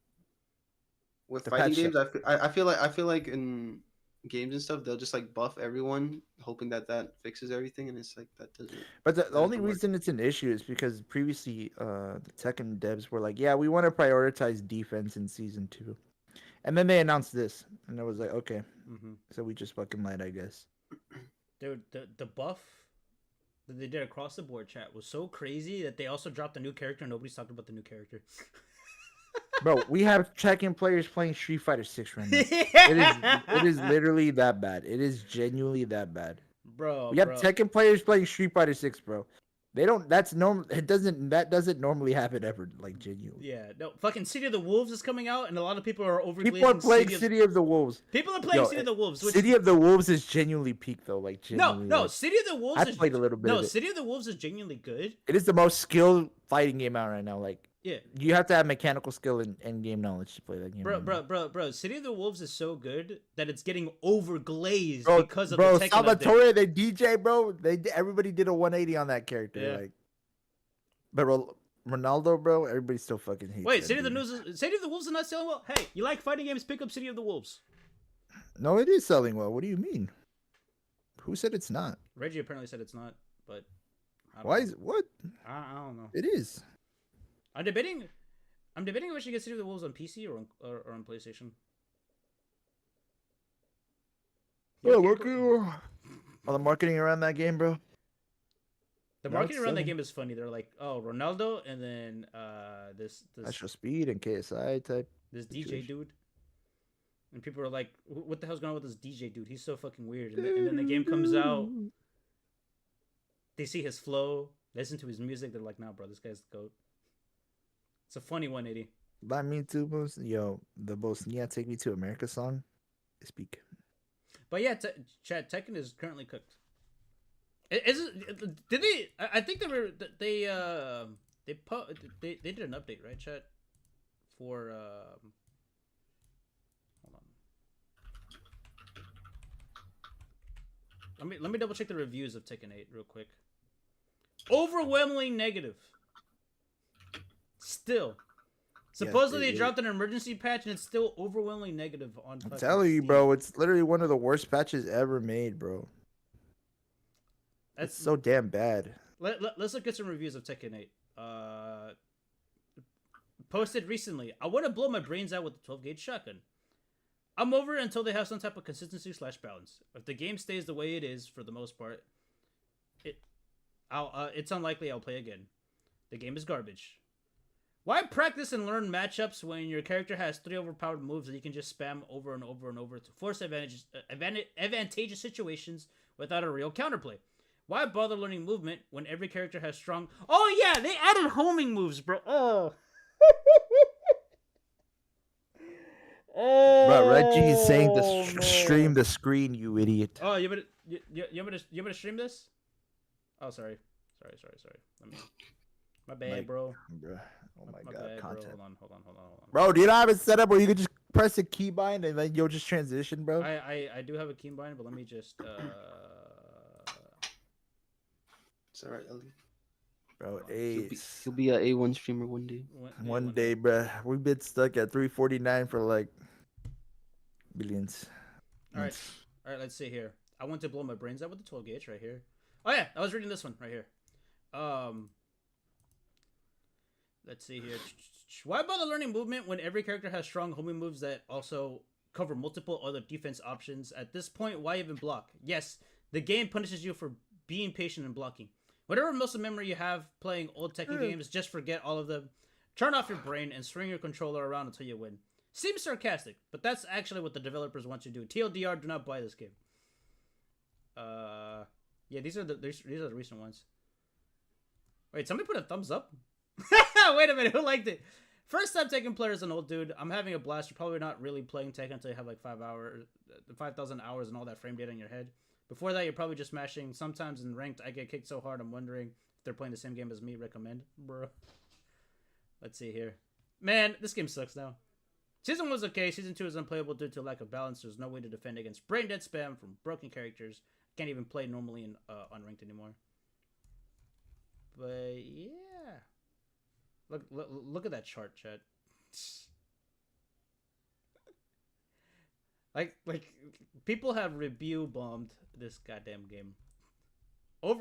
with The fighting patch games, I feel like in games and stuff, they'll just like buff everyone, hoping that fixes everything, and it's like that doesn't. But the only reason it's an issue is because previously the Tekken devs were like, yeah, we want to prioritize defense in season 2, and then they announced this, and it was like, okay, so we just fucking lied, I guess. Dude, the buff that they did across the board, chat, was so crazy that they also dropped a new character. And nobody's talking about the new character. Bro, we have Tekken players playing Street Fighter 6 right now. It is literally that bad. It is genuinely that bad. Bro, we have Tekken players playing Street Fighter 6, bro. They don't. That's normal. That doesn't normally happen ever. Like genuinely. Yeah. No. Fucking City of the Wolves is coming out, and a lot of people are overglazing. People are playing City of the Wolves. People are playing City of the Wolves. City of the Wolves is genuinely peak though. Like genuinely. No. Like, City of the Wolves. I played a little bit. No, of it. City of the Wolves is genuinely good. It is the most skilled fighting game out right now. Like. Yeah. You have to have mechanical skill and game knowledge to play that game. Bro. City of the Wolves is so good that it's getting overglazed bro, because of bro, the Tekken Salvatore, the DJ, bro. Everybody did a 180 on that character. Yeah. Like, but Ronaldo, bro, everybody still fucking hates. Wait, City of the Wolves is not selling well? Hey, you like fighting games? Pick up City of the Wolves. No, it is selling well. What do you mean? Who said it's not? Reggie apparently said it's not, but why is what? I don't know. It is. I'm debating if I should get City of the Wolves on PC or on PlayStation. All the marketing around that game, bro. The No, marketing it's around that selling. game is funny. They're like, oh, Ronaldo, and then this Extra speed and KSI type. this DJ situation. dude, and people are like, what the hell's going on with this DJ dude? He's so fucking weird. And then the game comes out, they see his flow, listen to his music. They're like, nah, bro, this guy's the goat. It's a funny 180. By me too, yo, the Bosnia "Take Me to America" song. I speak. But yeah, Chad, Tekken is currently cooked. Is it? Did they? I think they did an update, right, Chad? For hold on. Let me double check the reviews of Tekken 8 real quick. Overwhelmingly negative. Still. Supposedly they dropped an emergency patch and it's still overwhelmingly negative on. I'm telling you, bro, it's literally one of the worst patches ever made, bro. It's so damn bad. Let's look at some reviews of Tekken 8. Posted recently. I want to blow my brains out with the 12 gauge shotgun. I'm over it until they have some type of consistency / balance. If the game stays the way it is for the most part, it's unlikely I'll play again. The game is garbage. Why practice and learn matchups when your character has 3 overpowered moves that you can just spam over and over and over to force advantageous situations without a real counterplay? Why bother learning movement when every character has strong... Oh yeah, they added homing moves, bro. Oh. Bro, Reggie's saying to stream the screen, you idiot. Oh, you want me to stream this? Oh, sorry. Let me... My bad, bro. Oh my god, bad, content. Bro. Hold on. Bro, do you not have it set up where you can just press a keybind and then you'll just transition, bro? I do have a keybind, but let me just It's alright, Ellie. Bro, He'll be an A1 streamer one day. One day, bro. We've been stuck at 349 for like billions. All right, let's see here. I want to blow my brains out with the 12 gauge right here. Oh yeah, I was reading this one right here. Let's see here. Why bother learning movement when every character has strong homing moves that also cover multiple other defense options? At this point, why even block? Yes, the game punishes you for being patient and blocking. Whatever muscle memory you have playing old Tekken games, just forget all of them. Turn off your brain and swing your controller around until you win. Seems sarcastic, but that's actually what the developers want you to do. TLDR, do not buy this game. Yeah, these are the recent ones. Wait, somebody put a thumbs up? Wait a minute, who liked it? First time Tekken player is an old dude. I'm having a blast. You're probably not really playing Tekken until you have like 5,000 hours and all that frame data in your head. Before that, you're probably just smashing. Sometimes in ranked, I get kicked so hard, I'm wondering if they're playing the same game as me. Recommend, bro. Let's see here. Man, this game sucks now. Season 1 was okay. Season 2 is unplayable due to lack of balance. There's no way to defend against brain dead spam from broken characters. Can't even play normally in unranked anymore. But yeah, look at that chart, chat. Like people have review bombed this goddamn game. All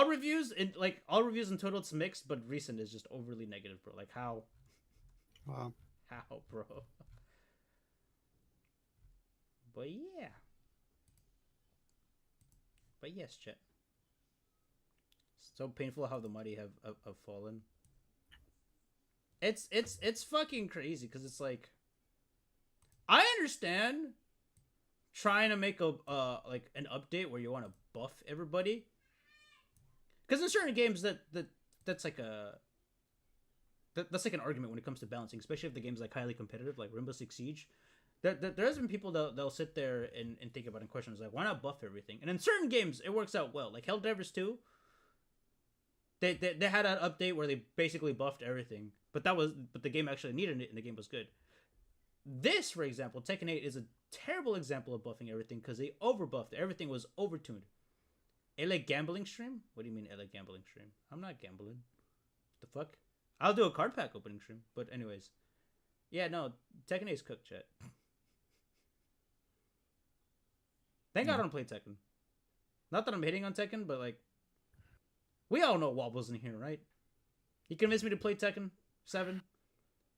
reviews in total it's mixed, but recent is just overly negative, bro. Like how? Wow. How, bro? But yeah. But yes, chat. So painful how the mighty have fallen. It's fucking crazy because it's like, I understand trying to make a like an update where you want to buff everybody, because in certain games that's like an argument when it comes to balancing, especially if the game's like highly competitive, like Rainbow Six Siege. There has been people that'll sit there and think about it in questions like, why not buff everything? And in certain games it works out well, like Helldivers 2. They had an update where they basically buffed everything, but the game actually needed it and the game was good. This, for example, Tekken 8 is a terrible example of buffing everything because they overbuffed. Everything was overtuned. LA gambling stream? What do you mean LA gambling stream? I'm not gambling. The fuck? I'll do a card pack opening stream. But anyways. Yeah, no. Tekken 8 is cooked, chat. Thank God I don't play Tekken. Not that I'm hitting on Tekken, but like, we all know Wobble's in here, right? He convinced me to play Tekken 7.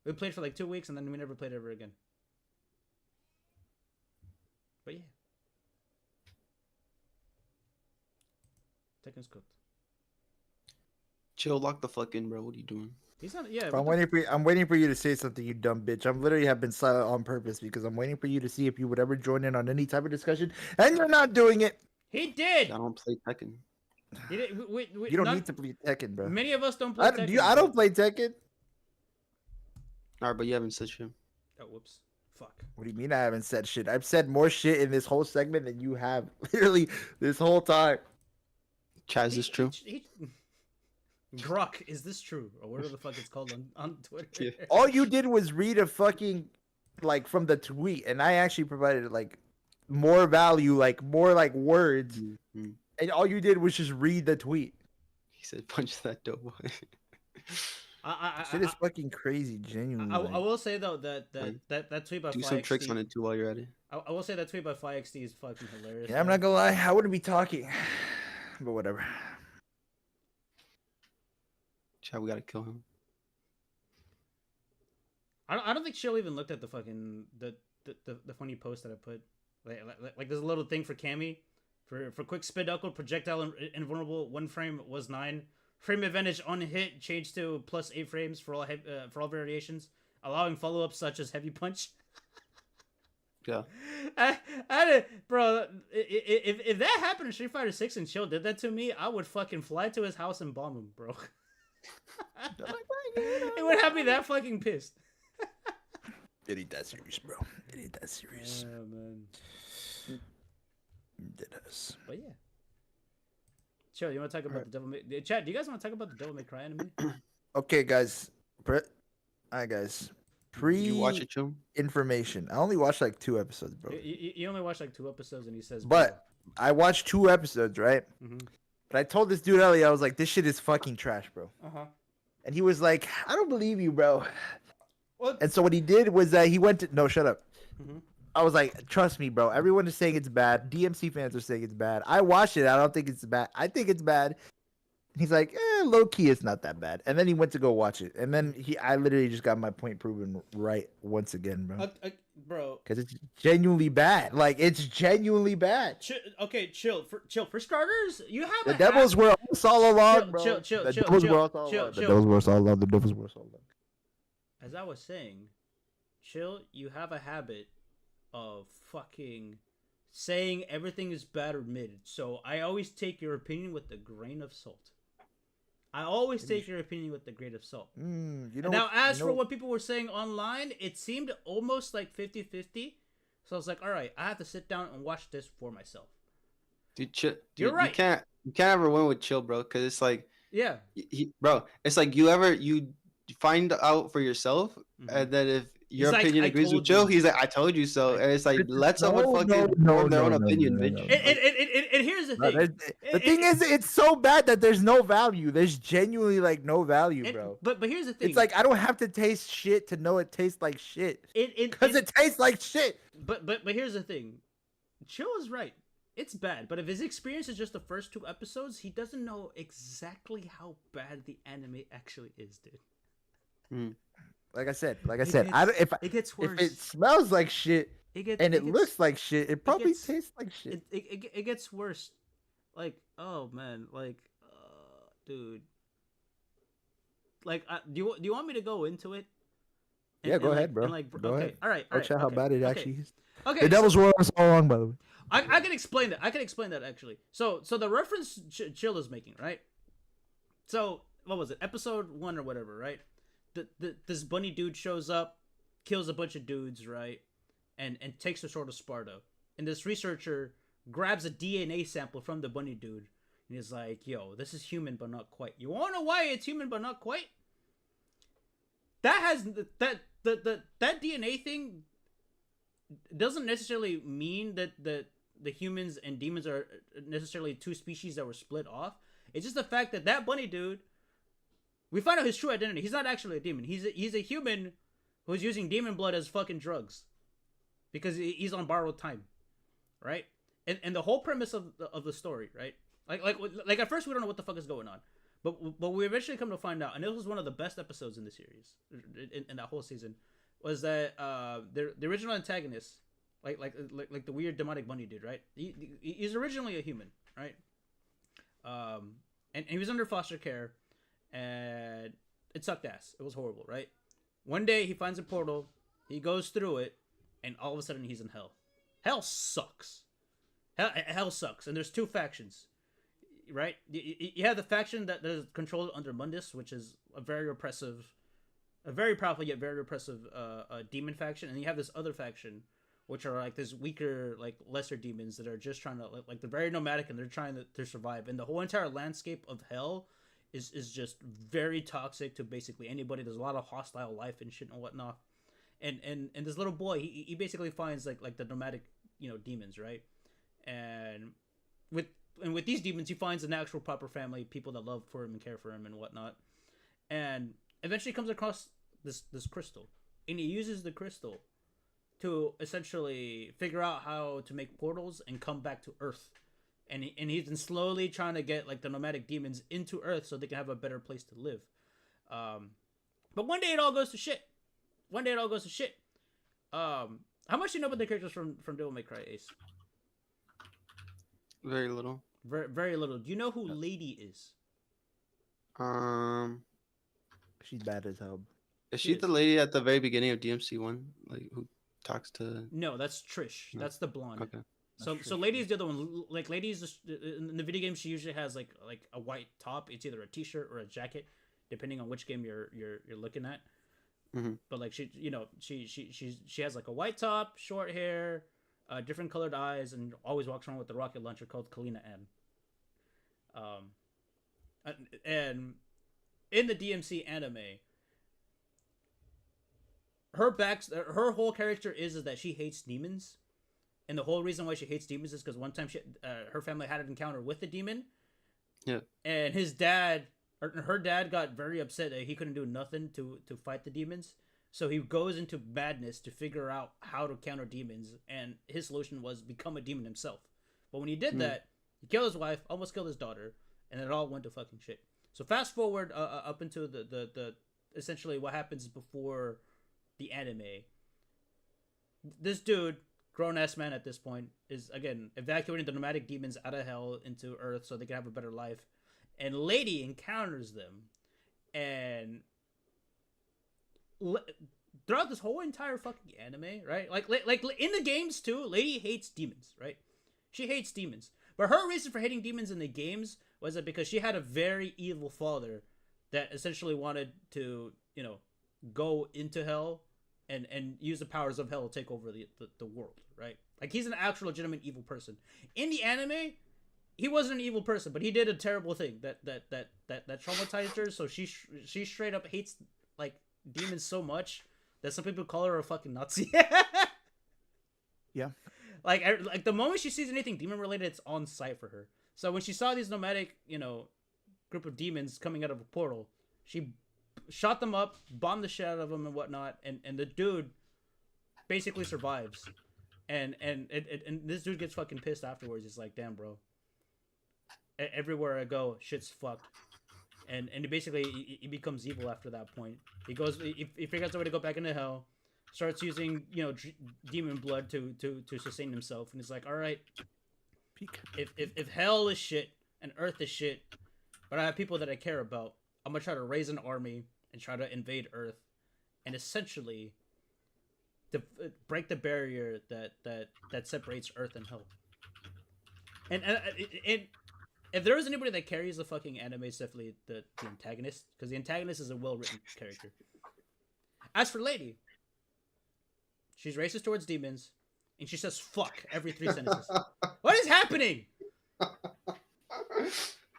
We played for like 2 weeks and then we never played ever again. But yeah. Tekken's cooked. Chill, lock the fuck in, bro. What are you doing? He's not. Yeah. I'm waiting for you to say something, you dumb bitch. I'm literally have been silent on purpose because I'm waiting for you to see if you would ever join in on any type of discussion, and you're not doing it. He did. I don't play Tekken. He did. You don't need to play Tekken, bro. Many of us don't play Tekken. I don't play Tekken. Alright, but you haven't said shit. Oh, whoops. Fuck. What do you mean I haven't said shit? I've said more shit in this whole segment than you have literally this whole time. Chaz, is this true? Gruck, is this true? Or whatever the fuck it's called on Twitter. Yeah. All you did was read a fucking, like, from the tweet, and I actually provided, like, more value, like, more, like, words. Mm-hmm. And all you did was just read the tweet. He said, punch that dope boy. Shit is fucking crazy, genuinely. I will say, though, that tweet by Do FlyXD, some tricks on it, too, while you're at it. I will say that tweet by FlyXD is fucking hilarious. Yeah, I'm not gonna lie, I wouldn't be talking. But whatever. Chad, we gotta kill him. I don't think she'll even looked at the fucking the funny post that I put. Like there's a little thing for Cammy for quick spin knuckle projectile invulnerable. 1 frame was 9 frame advantage on hit changed to +8 frames for all variations, allowing follow ups such as heavy punch. Yeah. Bro, if that happened in Street Fighter 6 and Chill did that to me, I would fucking fly to his house and bomb him, bro. It would have me that fucking pissed. It ain't that serious, bro. It ain't that serious. Yeah, man. It is. But yeah. Chill, you want to talk about the Devil May... Chad, do you guys want to talk about the Devil May Cry anime? Okay, guys. Alright, guys. You watch it, Chill? Information. I only watched like 2 episodes, bro. You only watched like 2 episodes, and he says... But I watched 2 episodes, right? Mm-hmm. But I told this dude earlier, I was like, this shit is fucking trash, bro. Uh-huh. And he was like, I don't believe you, bro. What? And so what he did was he went to... No, shut up. Mm-hmm. I was like, trust me, bro. Everyone is saying it's bad. DMC fans are saying it's bad. I watched it. I don't think it's bad. I think it's bad. He's like, low key, it's not that bad. And then he went to go watch it. And then I literally just got my point proven right once again, bro. Bro. Because it's genuinely bad. Like, it's genuinely bad. Okay, chill. For starters, you have the devils were us all along, bro. Chill. The devils were us all along. The devils were us all along. The devils were us all along. As I was saying, Chill, you have a habit of fucking saying everything is bad or mid. So I always take your opinion with a grain of salt. I always take your opinion with a grain of salt. Now, for what people were saying online, it seemed almost like 50-50. So I was like, all right, I have to sit down and watch this for myself. Dude, chill. You're right. You can't ever win with Chill, bro. Because it's like, yeah, bro. It's like you find out for yourself, and then if your opinion agrees with Chill, he's like, I told you so. And it's like, let someone form their own opinion, bitch. And here's the thing. The thing is, it's so bad that there's no value. There's genuinely like no value, bro. But here's the thing. It's like I don't have to taste shit to know it tastes like shit. Because it tastes like shit. But here's the thing. Chill is right. It's bad. But if his experience is just the first 2 episodes, he doesn't know exactly how bad the anime actually is, dude. Like I said, it gets worse. If it smells like shit it looks like shit, it probably tastes like shit. It gets worse. Like, oh man, like, dude. Like, do you want me to go into it? Yeah, go ahead, bro. Go ahead. All right. I'll check how bad it actually is. Okay. The devils were us all wrong, by the way. I can explain that. I can explain that actually. So the reference Chill is making, right? So what was it? Episode 1 or whatever, right? This bunny dude shows up, kills a bunch of dudes, right? And takes the sword of Sparta. And this researcher grabs a DNA sample from the bunny dude. And he's like, yo, this is human, but not quite. You want to know why it's human, but not quite? That DNA thing doesn't necessarily mean that the humans and demons are necessarily 2 species that were split off. It's just the fact that bunny dude, we find out his true identity. He's not actually a demon. He's a human who's using demon blood as fucking drugs because he's on borrowed time, right? And the whole premise of the story, right? Like at first we don't know what the fuck is going on, but we eventually come to find out, and this was one of the best episodes in the series, in that whole season, was that the original antagonist, like the weird demonic bunny dude, right? He's originally a human, right? And he was under foster care. and it sucked ass. It was horrible, right? One day he finds a portal, he goes through it, and all of a sudden he's in hell. Hell sucks. Hell sucks, and there's two factions, right? You have the faction that is controlled under Mundus, which is a very powerful yet very repressive demon faction, and you have this other faction, which are like this weaker, like lesser demons that are just trying to like they're very nomadic and they're trying to survive, and the whole entire landscape of hell is just very toxic to basically anybody. There's a lot of hostile life and shit and whatnot, and this little boy he basically finds like the nomadic demons, right? And with these demons, he finds an actual proper family, people that love for him and care for him and whatnot. And eventually comes across this crystal. And he uses the crystal to essentially figure out how to make portals and come back to Earth. And he's been slowly trying to get like the nomadic demons into Earth so they can have a better place to live. But one day it all goes to shit. How much do you know about the characters from Devil May Cry, Ace? Very little. Very, very little. Do you know who Lady is? She's bad as hell. Is she the lady at the very beginning of DMC1, like who talks to? No, that's Trish. No. That's the blonde. Okay. So Lady is the other one. Like Lady is in the video game, she usually has like a white top. It's either a t-shirt or a jacket, depending on which game you're looking at. Mm-hmm. But like she has like a white top, short hair, different colored eyes, and always walks around with a rocket launcher called Kalina M. And in the DMC anime, her whole character is that she hates demons, and the whole reason why she hates demons is because one time her family had an encounter with a demon. Yeah. And her dad got very upset that he couldn't do nothing to fight the demons. So he goes into madness to figure out how to counter demons, and his solution was become a demon himself. But when he did that, he killed his wife, almost killed his daughter, and it all went to fucking shit. So fast forward up into the essentially what happens before the anime. This dude, grown-ass man at this point, is again evacuating the nomadic demons out of hell into Earth so they can have a better life. And Lady encounters them, and throughout this whole entire fucking anime, right? Like in the games too, Lady hates demons, right? She hates demons, but her reason for hating demons in the games was that because she had a very evil father that essentially wanted to, go into hell and use the powers of hell to take over the world, right? Like he's an actual legitimate evil person. In the anime, he wasn't an evil person, but he did a terrible thing that traumatized her. So she straight up hates like demons so much that some people call her a fucking Nazi. Yeah. Like the moment she sees anything demon related, it's on sight for her. So when she saw these nomadic, group of demons coming out of a portal, she shot them up, bombed the shit out of them and whatnot, and the dude basically survives. And this dude gets fucking pissed afterwards. He's like, damn, bro. Everywhere I go, shit's fucked. And basically, he becomes evil after that point. He figures out a way to go back into hell, starts using, demon blood to sustain himself. And he's like, all right, if hell is shit and earth is shit, but I have people that I care about, I'm gonna try to raise an army and try to invade Earth, and essentially break the barrier that separates Earth and hell. And if there is anybody that carries the fucking anime, it's definitely the antagonist, because the antagonist is a well-written character. As for Lady, she's racist towards demons, and she says "fuck" every 3 sentences. What is happening?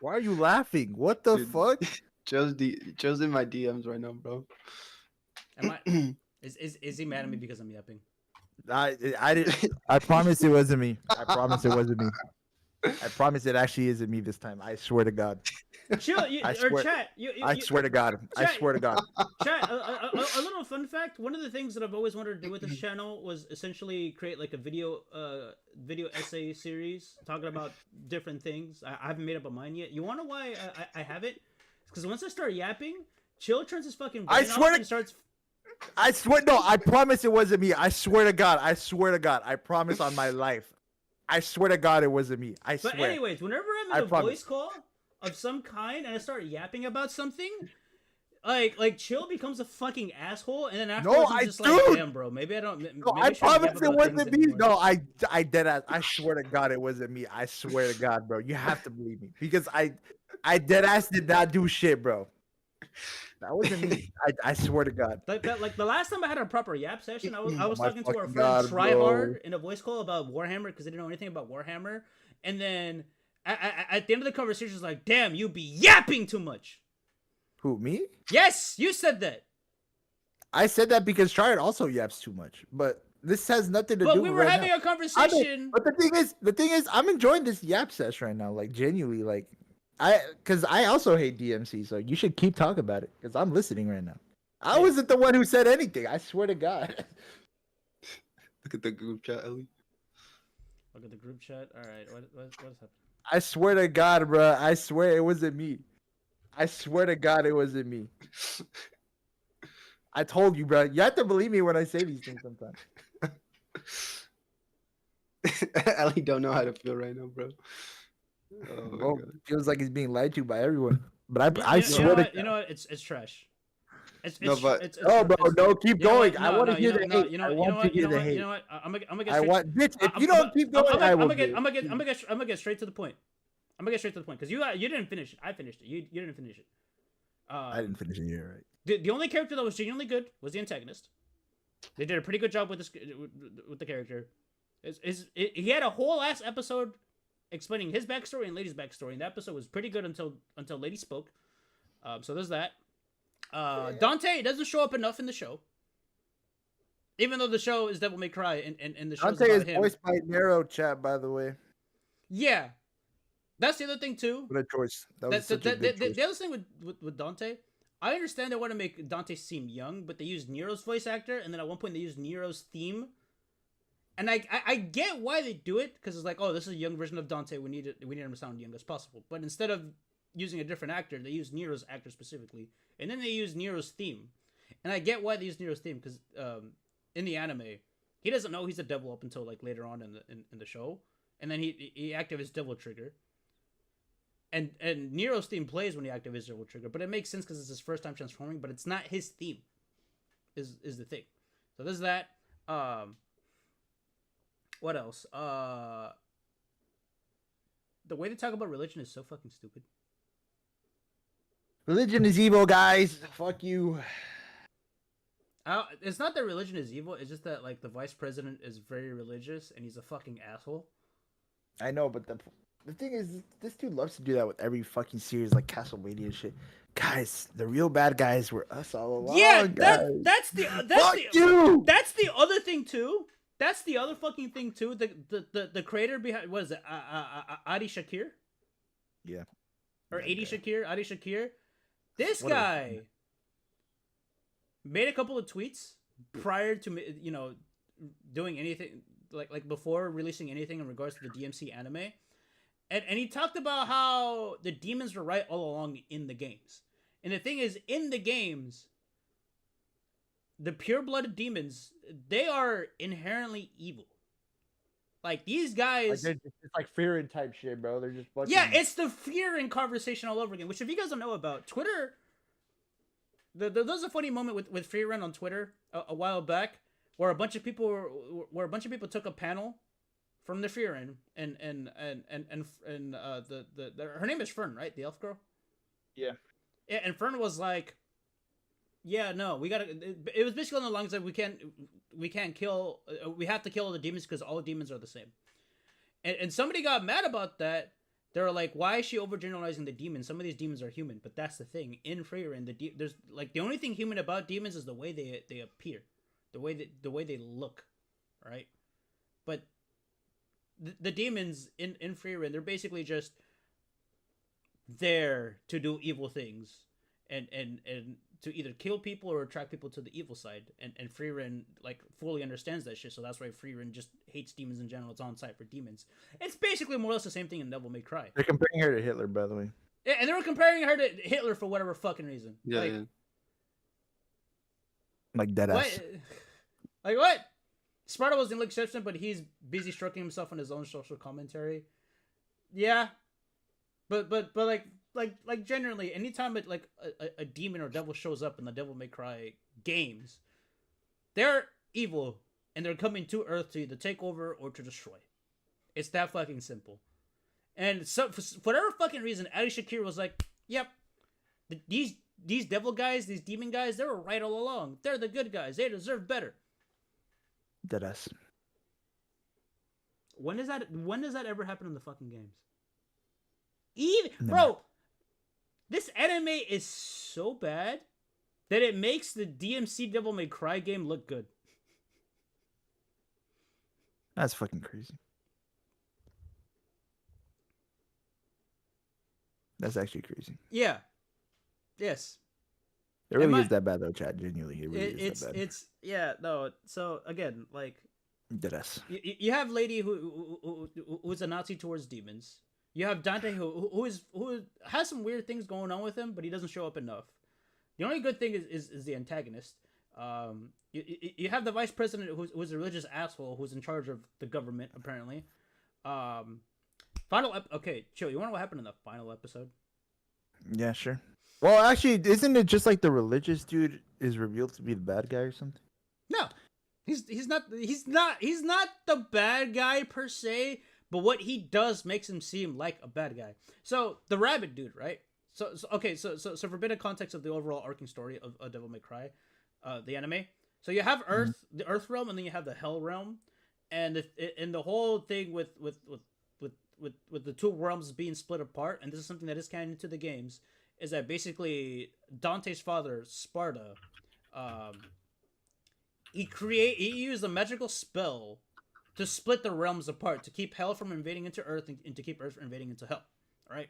Why are you laughing? What the fuck? Joe's in my DMs right now, bro. Is he mad at me because I'm yapping? I didn't. I promise it wasn't me. I promise it wasn't me. I promise it actually isn't me this time. I swear to God. Chill, I swear to God. I swear to God. Chat, a little fun fact. One of the things that I've always wanted to do with this channel was essentially create like a video essay series talking about different things. I haven't made up a mind yet. You want to know why I have it? Because once I start yapping, Chill turns his fucking brain off and starts... I swear, no, I promise it wasn't me. I swear to God. I swear to God. I promise on my life. I swear to God it wasn't me. I swear. But anyways, whenever I'm in a voice call, of some kind and I start yapping about something, like Chill becomes a fucking asshole, and then afterwards I'm just like, damn, bro, maybe I don't. No, I promise it wasn't me. No, I dead ass. I swear to God, it wasn't me. I swear to God, bro. You have to believe me because I dead ass did not do shit, bro. That wasn't me. I swear to God. Like the last time I had a proper yap session, I was talking to our friend Tryhard in a voice call about Warhammer because they didn't know anything about Warhammer, and then at the end of the conversation, it's like, damn, you be yapping too much. Who, me? Yes, you said that. I said that because Tryhard also yaps too much, but this has nothing to do. But we were having a conversation. But the thing is, I'm enjoying this yap session right now. Like genuinely, like. Because I also hate DMC, so you should keep talking about it. Because I'm listening right now. I wasn't the one who said anything. I swear to God. Look at the group chat, Ellie. Look at the group chat. All right, what's happening? I swear to God, bro. I swear it wasn't me. I swear to God, it wasn't me. I told you, bro. You have to believe me when I say these things sometimes. Ellie don't know how to feel right now, bro. Oh, feels like he's being lied to by everyone. But I swear to God. You know what? It's trash. Bro, no, keep going. I want to hear the hate. I want to hear the hate. You know what? I'm gonna get. Bitch, if you don't keep going, I will. I'm gonna get straight to the point. I'm gonna get straight to the point because you didn't finish it. I finished it. You didn't finish it. I didn't finish it. You're right. The only character that was genuinely good was the antagonist. They did a pretty good job with the character. He had a whole ass episode explaining his backstory and Lady's backstory, and the episode was pretty good until Lady spoke. So there's that. Dante doesn't show up enough in the show, even though the show is Devil May Cry, and the show Dante is voiced by Nero, chat, by the way. Yeah, that's the other thing too. What a choice! That was such a good choice. The other thing with Dante, I understand they want to make Dante seem young, but they used Nero's voice actor, and then at one point they used Nero's theme. And I get why they do it, because it's like, oh, this is a young version of Dante. We need him to sound young as possible. But instead of using a different actor, they use Nero's actor specifically, and then they use Nero's theme. And I get why they use Nero's theme, because in the anime, he doesn't know he's a devil up until like later on in the show, and then he activates Devil Trigger. And Nero's theme plays when he activates Devil Trigger, but it makes sense because it's his first time transforming, but it's not his theme. Is the thing. So there's that. What else? The way they talk about religion is so fucking stupid. Religion is evil, guys. Fuck you. It's not that religion is evil. It's just that like the vice president is very religious and he's a fucking asshole. I know, but the thing is, this dude loves to do that with every fucking series, like Castlevania and shit. Guys, the real bad guys were us all along. Yeah, guys. that's the other thing too. That's the other fucking thing too. The creator behind, what is it? Adi Shakir? Yeah. Or Adi Shakir. This guy made a couple of tweets prior to doing anything like before releasing anything in regards to the DMC anime. And he talked about how the demons were right all along in the games. And the thing is, in the games, the pure-blooded demons, they are inherently evil. Like, these guys... Like it's like Frrannkkyyy type shit, bro. They're just fucking... Yeah, it's the Frrannkkyyy conversation all over again, which if you guys don't know about, Twitter... There was a funny moment with Frrannkkyyy on Twitter a while back, where a bunch of people took a panel from the Frrannkkyyy, and her name is Fern, right? The elf girl? Yeah. Yeah, and Fern was like... Yeah, no, we gotta. It was basically on the lines that we can't kill. We have to kill all the demons because all demons are the same. And somebody got mad about that. They were like, "Why is she overgeneralizing the demons? Some of these demons are human." But that's the thing. In Frrannkkyyy, there's like the only thing human about demons is the way they appear, the way they look, right? But the demons in Frrannkkyyy, they're basically just there to do evil things, and to either kill people or attract people to the evil side, and Frrannkkyyy like fully understands that shit, so that's why Frrannkkyyy just hates demons in general. It's on site for demons. It's basically more or less the same thing in Devil May Cry. They're comparing her to Hitler, by the way. Yeah, and they were comparing her to Hitler for whatever fucking reason. Yeah, like dead ass. Like what? Sparta was the exception, but he's busy stroking himself on his own social commentary. Yeah, but like like generally, anytime it like a demon or devil shows up in the Devil May Cry games, they're evil and they're coming to Earth to either take over or to destroy. It's that fucking simple. And so for whatever fucking reason, Ali Shakir was like, "Yep, these devil guys, these demon guys, they were right all along. They're the good guys. They deserve better." Deadass. When does that ever happen in the fucking games? Even No. bro, this anime is so bad that it makes the DMC Devil May Cry game look good. That's fucking crazy. That's actually crazy. Yeah. Yes. It really Am is that bad though, Chad. Genuinely, it really is that bad. It's yeah, no. So again, like Deadass. you have Lady who's a Nazi towards demons. You have Dante who has some weird things going on with him, but he doesn't show up enough. The only good thing is the antagonist. You have the vice president who's a religious asshole who's in charge of the government apparently. Okay, chill. You want to know what happened in the final episode? Yeah, sure. Well, actually, isn't it just like the religious dude is revealed to be the bad guy or something? No, he's not the bad guy per se, but what he does makes him seem like a bad guy. So the rabbit dude, right? So for a bit of context of the overall arcing story of Devil May Cry, the anime. So you have Earth, the Earth realm, and then you have the Hell realm, and the whole thing with the two realms being split apart, and this is something that is canon to the games, is that basically Dante's father, Sparta, he used a magical spell to split the realms apart, to keep Hell from invading into Earth and to keep Earth from invading into Hell. All right,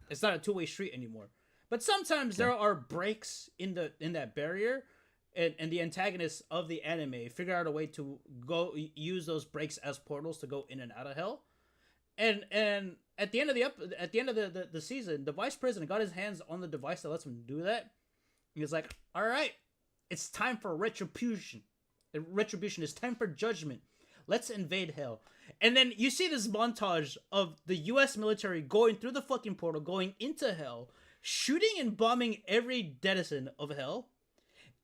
it's not a two-way street anymore. But sometimes there are breaks in that barrier, and the antagonists of the anime figure out a way to go use those breaks as portals to go in and out of Hell. And at the end of the season, the vice president got his hands on the device that lets him do that. He was like, "All right, it's time for retribution. Retribution is time for judgment. Let's invade Hell." And then you see this montage of the U.S. military going through the fucking portal, going into Hell, shooting and bombing every denizen of Hell,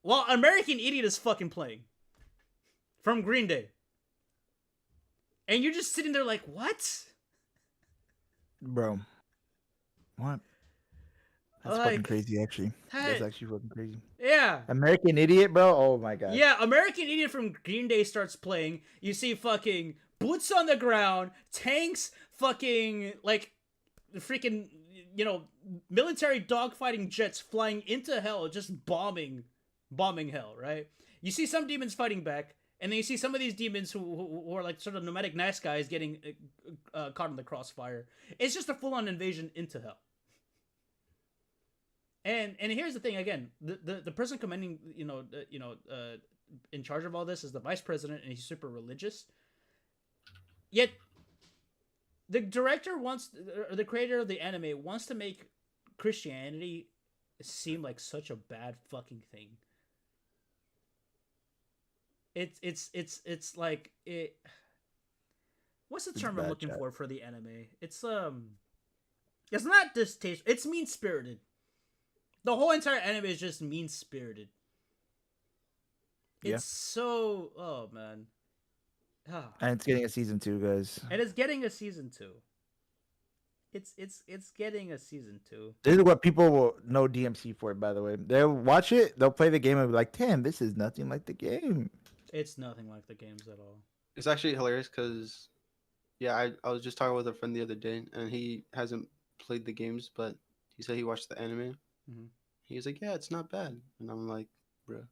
while American Idiot is fucking playing from Green Day. And you're just sitting there like, what? Bro. What? That's fucking crazy, actually. That's actually fucking crazy. Yeah. American Idiot, bro? Oh my god. Yeah, American Idiot from Green Day starts playing. You see fucking boots on the ground, tanks, fucking, like, freaking, military dogfighting jets flying into Hell, just bombing Hell, right? You see some demons fighting back, and then you see some of these demons who are like sort of nomadic nice guys getting caught in the crossfire. It's just a full-on invasion into Hell. And here's the thing again: the person commanding, in charge of all this is the vice president, and he's super religious. Yet, the creator of the anime wants to make Christianity seem like such a bad fucking thing. It's like it. What's the term I'm looking for the anime? It's not distasteful. It's mean spirited. The whole entire anime is just mean spirited. It's so man. And it's getting a season 2, guys. And it's getting a season 2. It's getting a season 2. This is what people will know DMC for, by the way. They'll watch it, they'll play the game and be like, damn, this is nothing like the game. It's nothing like the games at all. It's actually hilarious because, I was just talking with a friend the other day, and he hasn't played the games, but he said he watched the anime. Mm-hmm. He was like, yeah, it's not bad. And I'm like, bro.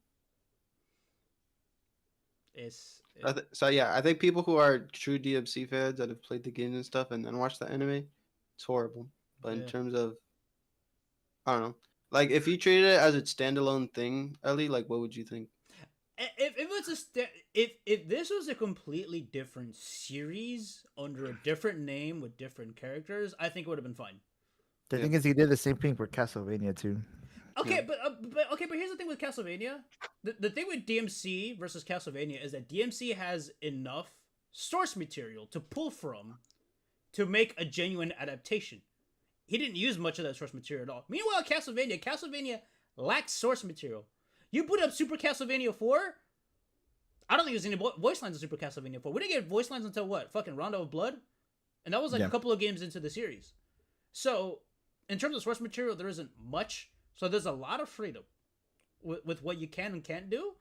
I think people who are true DMC fans that have played the games and stuff and then watch the anime, it's horrible. But in terms of, I don't know, like if you treated it as a standalone thing, Ellie, like what would you think? If this was a completely different series under a different name with different characters, I think it would have been fine. The thing is, he did the same thing for Castlevania too. Okay, but here's the thing with Castlevania. The thing with DMC versus Castlevania is that DMC has enough source material to pull from to make a genuine adaptation. he didn't use much of that source material at all. Meanwhile, Castlevania lacks source material. You put up Super Castlevania 4. I don't think there's any voice lines in Super Castlevania 4. We didn't get voice lines until what? Fucking Rondo of Blood? And that was like a couple of games into the series. So, in terms of source material, there isn't much. So there's a lot of freedom with what you can and can't do.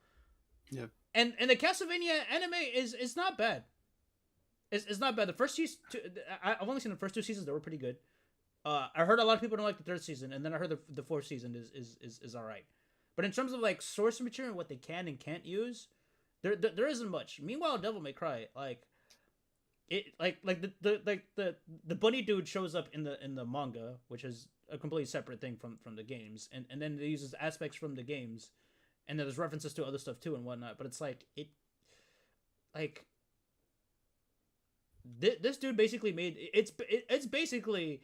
Yeah. And the Castlevania anime is not bad. It's not bad. The first season, I've only seen the first 2 seasons. They were pretty good. I heard a lot of people don't like the 3rd season, and then I heard the 4th season is all right. But in terms of like source material and what they can and can't use, there isn't much. Meanwhile, Devil May Cry, like the bunny dude shows up in the manga, which is a completely separate thing from the games, and then it uses aspects from the games, and there's references to other stuff too and whatnot. But it's this dude basically made it's basically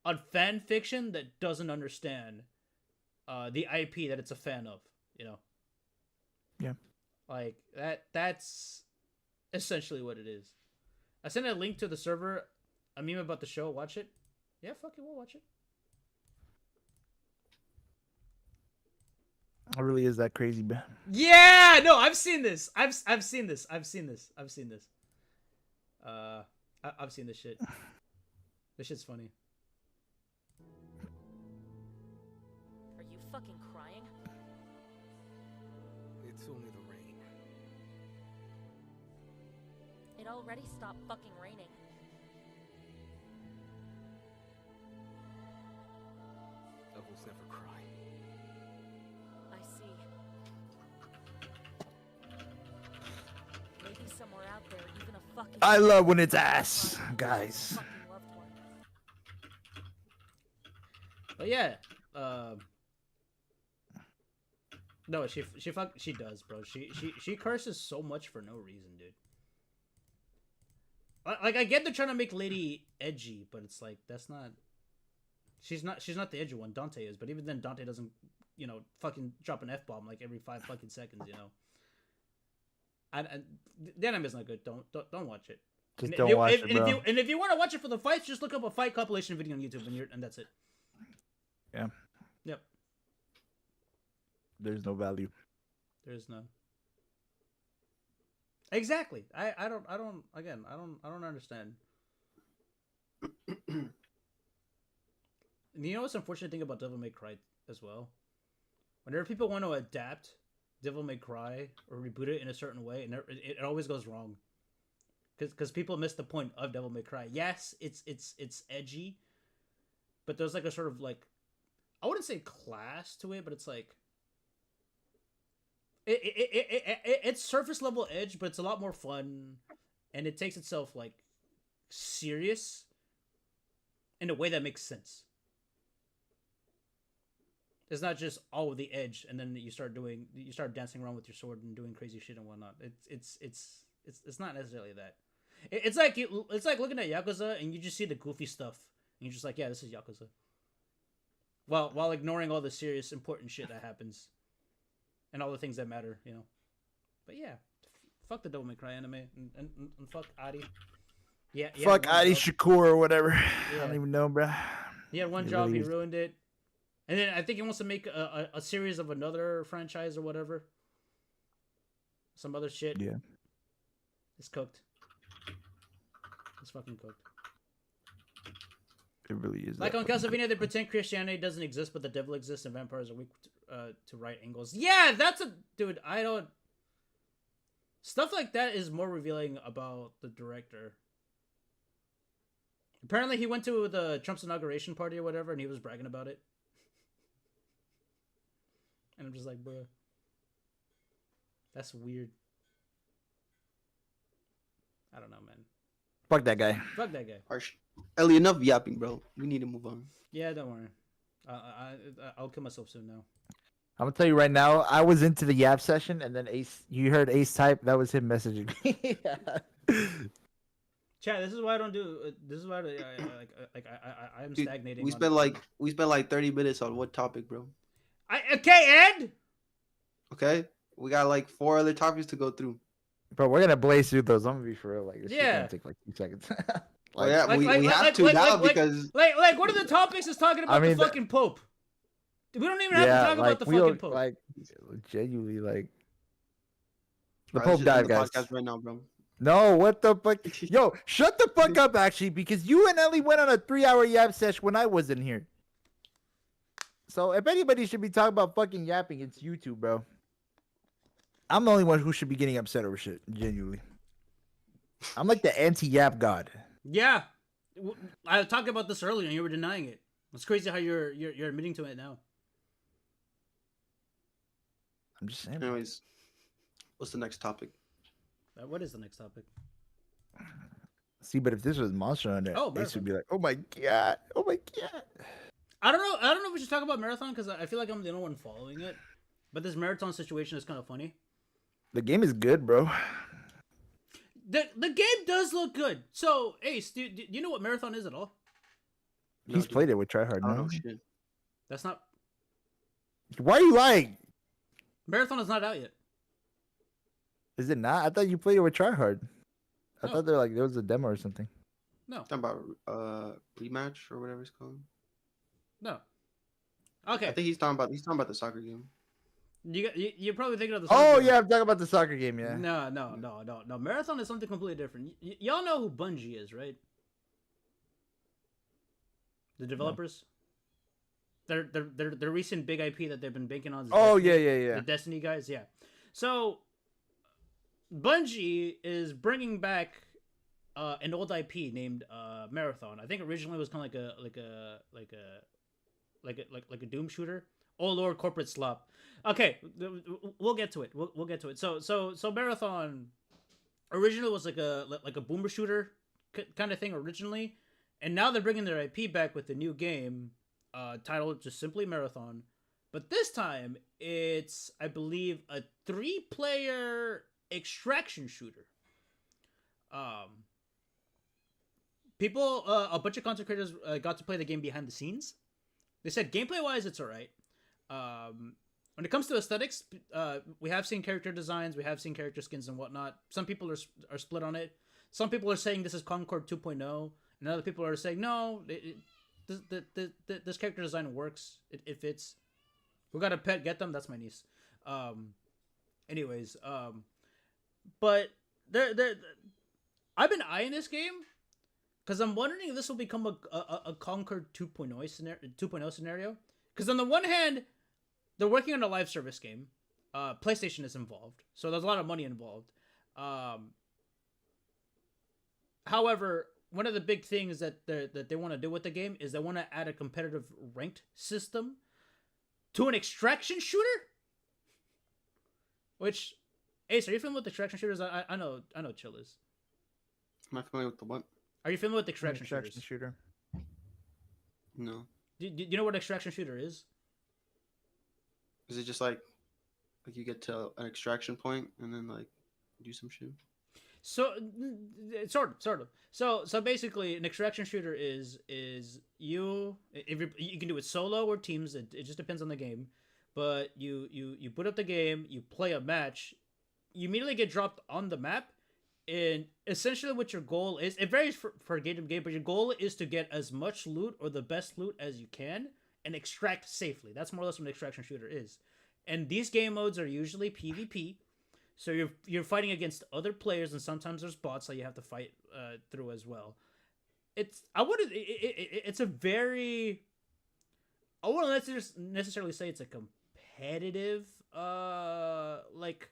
a fan fiction that doesn't understand the IP that it's a fan of, you know. Yeah. Like that's essentially what it is. I sent a link to the server, a meme about the show. Watch it. Yeah, fuck it, we'll watch it. It really is that crazy, man. Yeah, no, I've seen this. I've seen this. I've seen this. I've seen this shit. This shit's funny. Are you fucking crying? It's only the rain. It already stopped fucking raining. Devils never cry. I see. Maybe somewhere out there, even a fucking... I love when it's ass, guys. Fucking loved one. But yeah, no, she does, bro. She curses so much for no reason, dude. Like, I get they're trying to make Lady edgy, but it's like that's not. She's not the edgy one. Dante is, but even then, Dante doesn't, you know, fucking drop an F-bomb like every 5 fucking seconds, you know. The anime's not good. Don't watch it. Just don't watch it, bro. And if you want to watch it for the fights, just look up a fight compilation video on YouTube, and that's it. Yeah. Yep. There's no value. There's none. Exactly. I don't understand. And you know what's unfortunate thing about Devil May Cry as well? Whenever people want to adapt Devil May Cry or reboot it in a certain way, and it always goes wrong. Because people miss the point of Devil May Cry. Yes, it's edgy, but there's like a sort of like, I wouldn't say class to it, but it's like it's surface level edge, but it's a lot more fun, and it takes itself like serious in a way that makes sense. It's not just the edge, and then you start dancing around with your sword and doing crazy shit and whatnot. It's not necessarily that. It's like looking at Yakuza and you just see the goofy stuff and you're just like, yeah, this is Yakuza. While ignoring all the serious important shit that happens. And all the things that matter, you know. But yeah, fuck the Devil May Cry anime and fuck Adi. Yeah. Fuck Adi Shakur or whatever. Yeah. I don't even know, bro. He had one job, he ruined it. And then I think he wants to make a series of another franchise or whatever. Some other shit. Yeah. It's cooked. It's fucking cooked. It really is. Like on Castlevania, they pretend Christianity doesn't exist, but the devil exists and vampires are weak to right angles. Yeah, that's a... Dude, I don't... Stuff like that is more revealing about the director. Apparently, he went to the Trump's inauguration party or whatever, and he was bragging about it. And I'm just like, bro. That's weird. I don't know, man. Fuck that guy. Fuck that guy. Harsh. Ellie, enough yapping, bro. We need to move on. Yeah, don't worry. I'll kill myself soon now. I'm gonna tell you right now. I was into the yap session, and then Ace. You heard Ace type. That was him messaging me. Chat. This is why I don't do. This is why I'm stagnating. We spent like 30 minutes on what topic, bro? Okay, Ed. Okay, we got like 4 other topics to go through. Bro, we're gonna blaze through those. I'm gonna be for real. Like, this shit Yeah. gonna take like 2 seconds. Well, yeah, Like- we like- have like- to like- now like- because Like, what are the topics is talking about I mean, the fucking Pope? We don't even have yeah, to talk like about the we fucking don't Pope. like genuinely like the Bro, Pope let's just end died, the guys. podcast right now, bro. No, what the fuck? Yo, shut the fuck up, actually, because you and Ellie went on a 3-hour yap sesh when I wasn't here. So if anybody should be talking about fucking yapping, it's you two, bro. I'm the only one who should be getting upset over shit, genuinely. I'm like the anti-yap god. Yeah, I talked about this earlier, and you were denying it. It's crazy how you're admitting to it now. I'm just saying. Bro. Anyways, what's the next topic? What is the next topic? See, but if this was Monster Hunter, Oh, Ace would Marathon. be like, oh my god, oh my god. I don't know if we should talk about Marathon because I feel like I'm the only one following it. But this Marathon situation is kind of funny. The game is good, bro. The game does look good. So, Ace, do you know what Marathon is at all? No, He's dude. played it with Tryhard, I don't no? know shit. That's not... Why are you lying? Marathon is not out yet. Is it not? I thought you played it with Tryhard. I No. thought there was a demo or something. No. Talking about rematch or whatever it's called. No. I Okay. think he's talking about the soccer game. You're probably thinking of the... Oh soccer game. yeah, I'm talking about the soccer game. Yeah. No. Marathon is something completely different. Y'all know who Bungie is, right? The developers. They're recent big IP that they've been banking on. Is Oh Destiny. yeah. The Destiny guys, yeah. So Bungie is bringing back an old IP named Marathon. I think originally it was kind of like a Doom shooter. Oh Lord, corporate slop. Okay, we'll get to it. We'll get to it. So Marathon originally was like a boomer shooter kind of thing originally, and now they're bringing their IP back with a new game titled just simply Marathon. But this time it's, I believe, a 3-player extraction shooter. People, a bunch of content creators got to play the game behind the scenes. They said gameplay wise, it's alright. When it comes to aesthetics, we have seen character designs, we have seen character skins and whatnot. Some people are split on it. Some people are saying this is Concord 2.0, and other people are saying no, this character design works. It fits. Who got a pet? Get them. That's my niece. Anyways, but I've been eyeing this game because I'm wondering if this will become a Concord 2.0 scenario. Because on the one hand, they're working on a live service game. PlayStation is involved, so there's a lot of money involved. However, one of the big things that they want to do with the game is they want to add a competitive ranked system to an extraction shooter. Which, Ace, are you familiar with extraction shooters? I know Chill is. Am I familiar with the what? Are you familiar with extraction shooters? shooter. No. Do you know what extraction shooter is? Is it just like you get to an extraction point and then like do some shit? So sort of. So basically, an extraction shooter is you can do it solo or teams. It just depends on the game. But you put up the game, you play a match, you immediately get dropped on the map, and essentially what your goal is, it varies for game to game, but your goal is to get as much loot or the best loot as you can and extract safely. That's more or less what an extraction shooter is. And these game modes are usually PvP. So you're fighting against other players, and sometimes there's bots that you have to fight through as well. It's a very, I wouldn't necessarily say it's a competitive like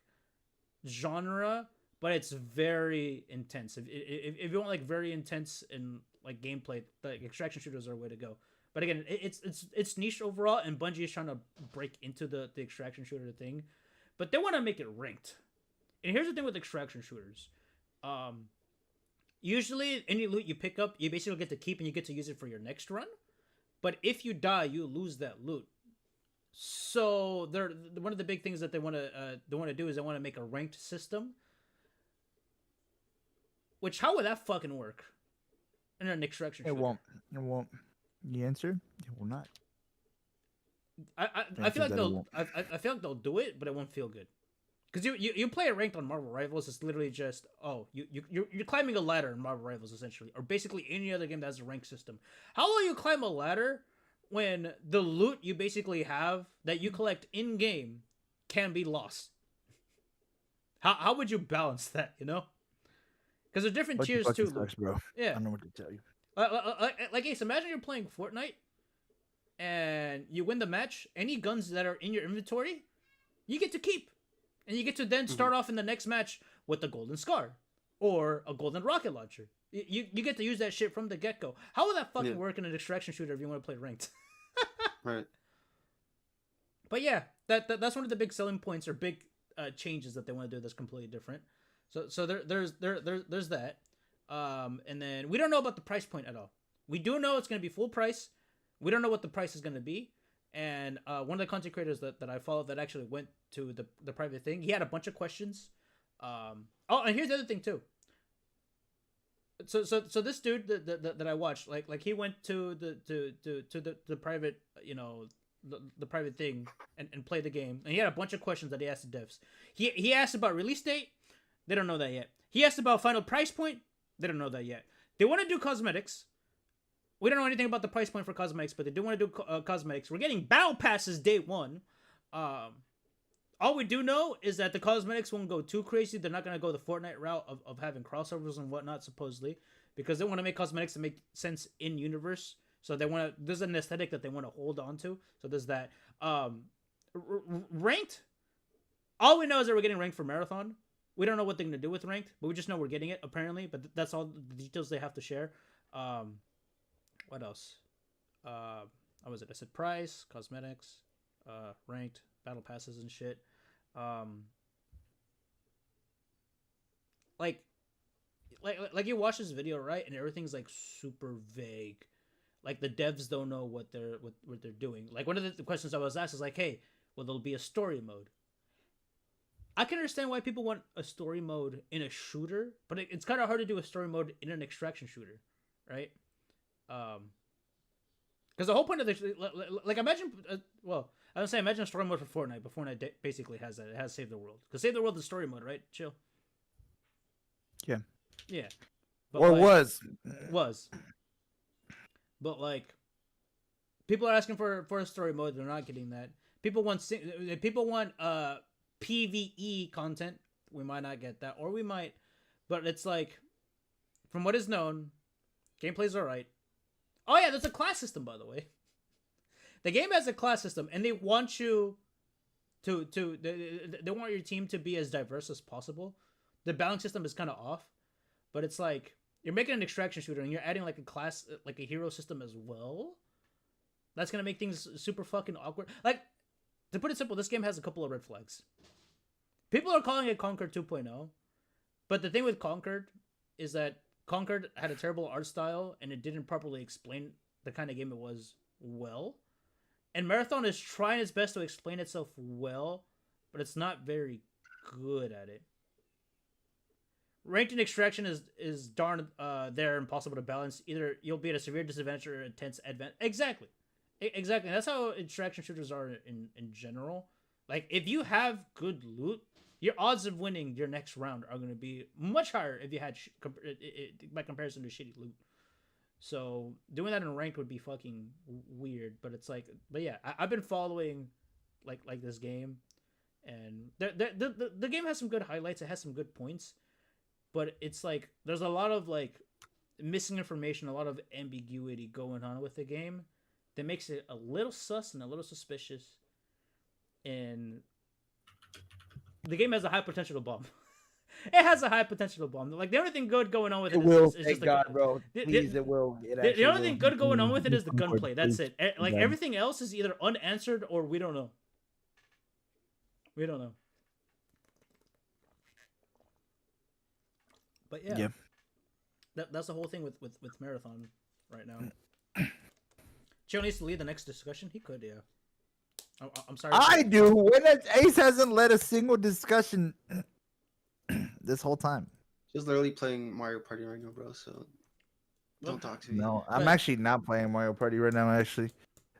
genre, but it's very intense. If you want like very intense and like gameplay, like extraction shooters are a way to go. But again, it's niche overall, and Bungie is trying to break into the extraction shooter thing, but they want to make it ranked. And here's the thing with extraction shooters. Usually, any loot you pick up, you basically get to keep and you get to use it for your next run. But if you die, you lose that loot. So one of the big things that they want to do is they want to make a ranked system. Which, how would that fucking work in an extraction shooter? It won't. The answer? It will not. I feel like I feel like they'll do it, but it won't feel good. Because you play a ranked on Marvel Rivals, it's literally just you're climbing a ladder in Marvel Rivals essentially, or basically any other game that has a rank system. How will you climb a ladder when the loot you basically have that you collect in game can be lost? How would you balance that? You know, because there's different tiers too. Sucks, bro. Yeah, I don't know what to tell you. Like Ace, imagine you're playing Fortnite and you win the match. Any guns that are in your inventory, you get to keep. And you get to then start off in the next match with a golden scar or a golden rocket launcher. You get to use that shit from the get-go. How would that fucking work in an extraction shooter if you want to play ranked? Right. But yeah, that's one of the big selling points or big changes that they want to do that's completely different. So there's that. And then we don't know about the price point at all. We do know it's going to be full price. We don't know what the price is going to be. And one of the content creators that I followed that actually went to the private thing, he had a bunch of questions. And here's the other thing too. So this dude that I watched, like he went to the private, you know, the private thing and played the game, and he had a bunch of questions that he asked the devs. He asked about release date. They don't know that yet. He asked about final price point. They don't know that yet. They want to do cosmetics. We don't know anything about the price point for cosmetics, but they do want to do cosmetics. We're getting battle passes day one. All we do know is that the cosmetics won't go too crazy. They're not going to go the Fortnite route of having crossovers and whatnot, supposedly, because they want to make cosmetics that make sense in universe. So they want to. There's an aesthetic that they want to hold on to. So there's that. Ranked. All we know is that we're getting ranked for Marathon. We don't know what they're going to do with ranked, but we just know we're getting it apparently. But that's all the details they have to share. What else? What was it? I said price, cosmetics, ranked, battle passes and shit. Like you watch this video, right? And everything's like super vague. Like the devs don't know what they're doing. Like one of the questions I was asked is like, hey, will there be a story mode? I can understand why people want a story mode in a shooter, but it's kind of hard to do a story mode in an extraction shooter, right? Because the whole point of this, like imagine, I would say imagine a story mode for Fortnite, but Fortnite basically has that. It has Save the World. Because Save the World is story mode, right? Chill. Yeah. Yeah. But or like, was. But like, people are asking for a story mode. They're not getting that. People want PvE content. We might not get that, or we might. But it's like, from what is known, gameplay's alright. Oh yeah, there's a class system, by the way. The game has a class system, and they want you they want your team to be as diverse as possible. The balance system is kind of off, but it's like you're making an extraction shooter, and you're adding like a class, like a hero system as well. That's gonna make things super fucking awkward. Like, to put it simple, this game has a couple of red flags. People are calling it Conquer 2.0, but the thing with Conquered is that Conquered had a terrible art style, and it didn't properly explain the kind of game it was well. And Marathon is trying its best to explain itself well, but it's not very good at it. Ranked and extraction is darn there impossible to balance. Either you'll be at a severe disadvantage or a tense advantage. Exactly. That's how extraction shooters are in general. Like, if you have good loot, your odds of winning your next round are going to be much higher if you had by comparison to shitty loot. So doing that in ranked would be fucking weird. But it's like, but yeah, I've been following like this game, and the game has some good highlights. It has some good points, but it's like there's a lot of like missing information, a lot of ambiguity going on with the game that makes it a little sus and a little suspicious. And the game has a high potential to bomb. It has a high potential to bomb. Like, the only thing good going on with it is thank just God, bro. Please, it will. The only thing good going on with it is the gunplay. That's it. Like, everything else is either unanswered or we don't know. We don't know. But yeah. That's the whole thing with Marathon right now. Chill needs to lead the next discussion. He could, yeah. I'm sorry. I do. When Ace hasn't led a single discussion this whole time. Just literally playing Mario Party right now, bro. So don't talk to me. No, I'm actually not playing Mario Party right now. Actually,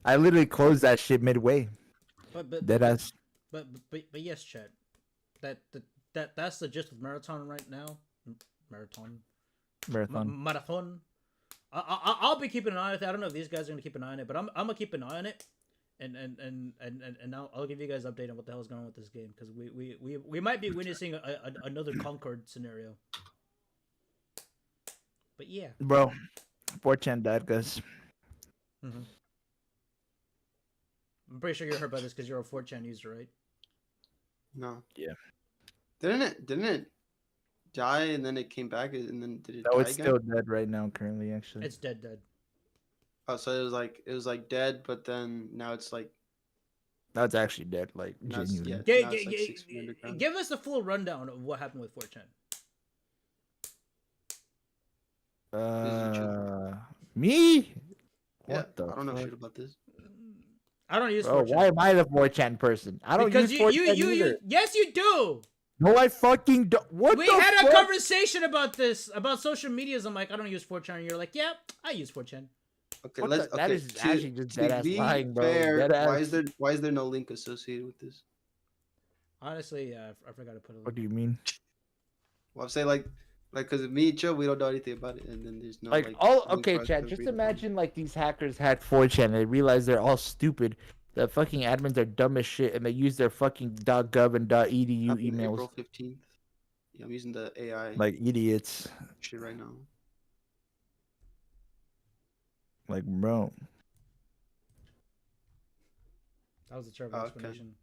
I literally closed that shit midway. But Deadass. But yes, Chad. that's the gist of marathon right now. Marathon. Marathon. I'll be keeping an eye on it. I don't know if these guys are gonna keep an eye on it, but I'm gonna keep an eye on it, and now I'll give you guys an update on what the hell is going on with this game, because we might be witnessing another Concord scenario. But yeah, Bro, 4chan died, guys. mm-hmm. I'm pretty sure you heard about this because you're a 4chan user, right? No. Yeah. Didn't it die and then it came back and then did it No, die it's again? still dead right now, currently, actually. It's dead. Oh, so it was like dead, but then now it's like No, it's actually dead, like, now it's, genuinely. yeah, now it's like 6 feet underground. Give us the full rundown of what happened with 4chan. Me? Yeah, What the I don't know fuck? shit about this. I don't use Bro, 4chan. why am I the 4chan person? I don't Because use 4chan either. yes, you do. No, I fucking don't. What We the had a fuck? conversation about this, about social medias. I'm like, I don't use 4chan. And you're like, yeah, I use 4chan. Okay, What let's. the- that okay, is actually just dead-ass be lying, bro. fair, Dead-ass. why is there no link associated with this? Honestly, I forgot to put a What link. do you mean? Well, I'm saying like because me and Joe, we don't know anything about it, and then there's no Like, link okay, for us Chad, to just read about it. imagine like these hackers hacked 4chan and they realize they're all stupid. The fucking admins are dumb as shit and they use their fucking .gov and .edu Happened emails April 15th. Yeah, I'm using the AI like idiots. shit right now. Like, bro. That was a terrible Okay. explanation.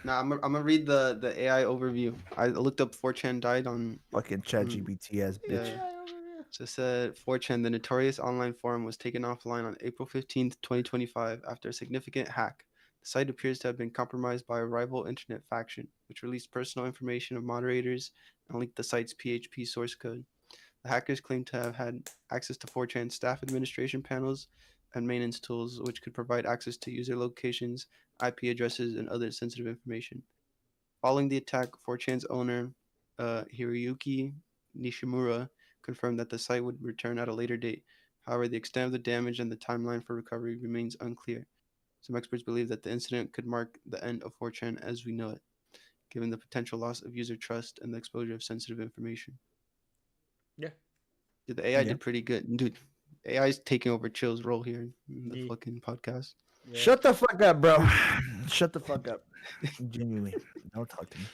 Now I'm gonna read the AI overview. I looked up 4chan died on. Fucking ChatGPT ass bitch. Yeah. So it said 4chan, the notorious online forum, was taken offline on April 15th, 2025 after a significant hack. The site appears to have been compromised by a rival internet faction, which released personal information of moderators and leaked the site's PHP source code. The hackers claim to have had access to 4chan staff administration panels and maintenance tools, which could provide access to user locations, IP addresses, and other sensitive information. Following the attack, 4chan's owner, Hiroyuki Nishimura, confirmed that the site would return at a later date. However, the extent of the damage and the timeline for recovery remains unclear. Some experts believe that the incident could mark the end of 4chan as we know it, given the potential loss of user trust and the exposure of sensitive information. Yeah. Dude, the AI Yeah. did pretty good. Dude, AI is taking over Chill's role here in the Yeah. fucking podcast. Yeah. Shut the fuck up, bro. Shut the fuck up. Genuinely. Don't talk to me.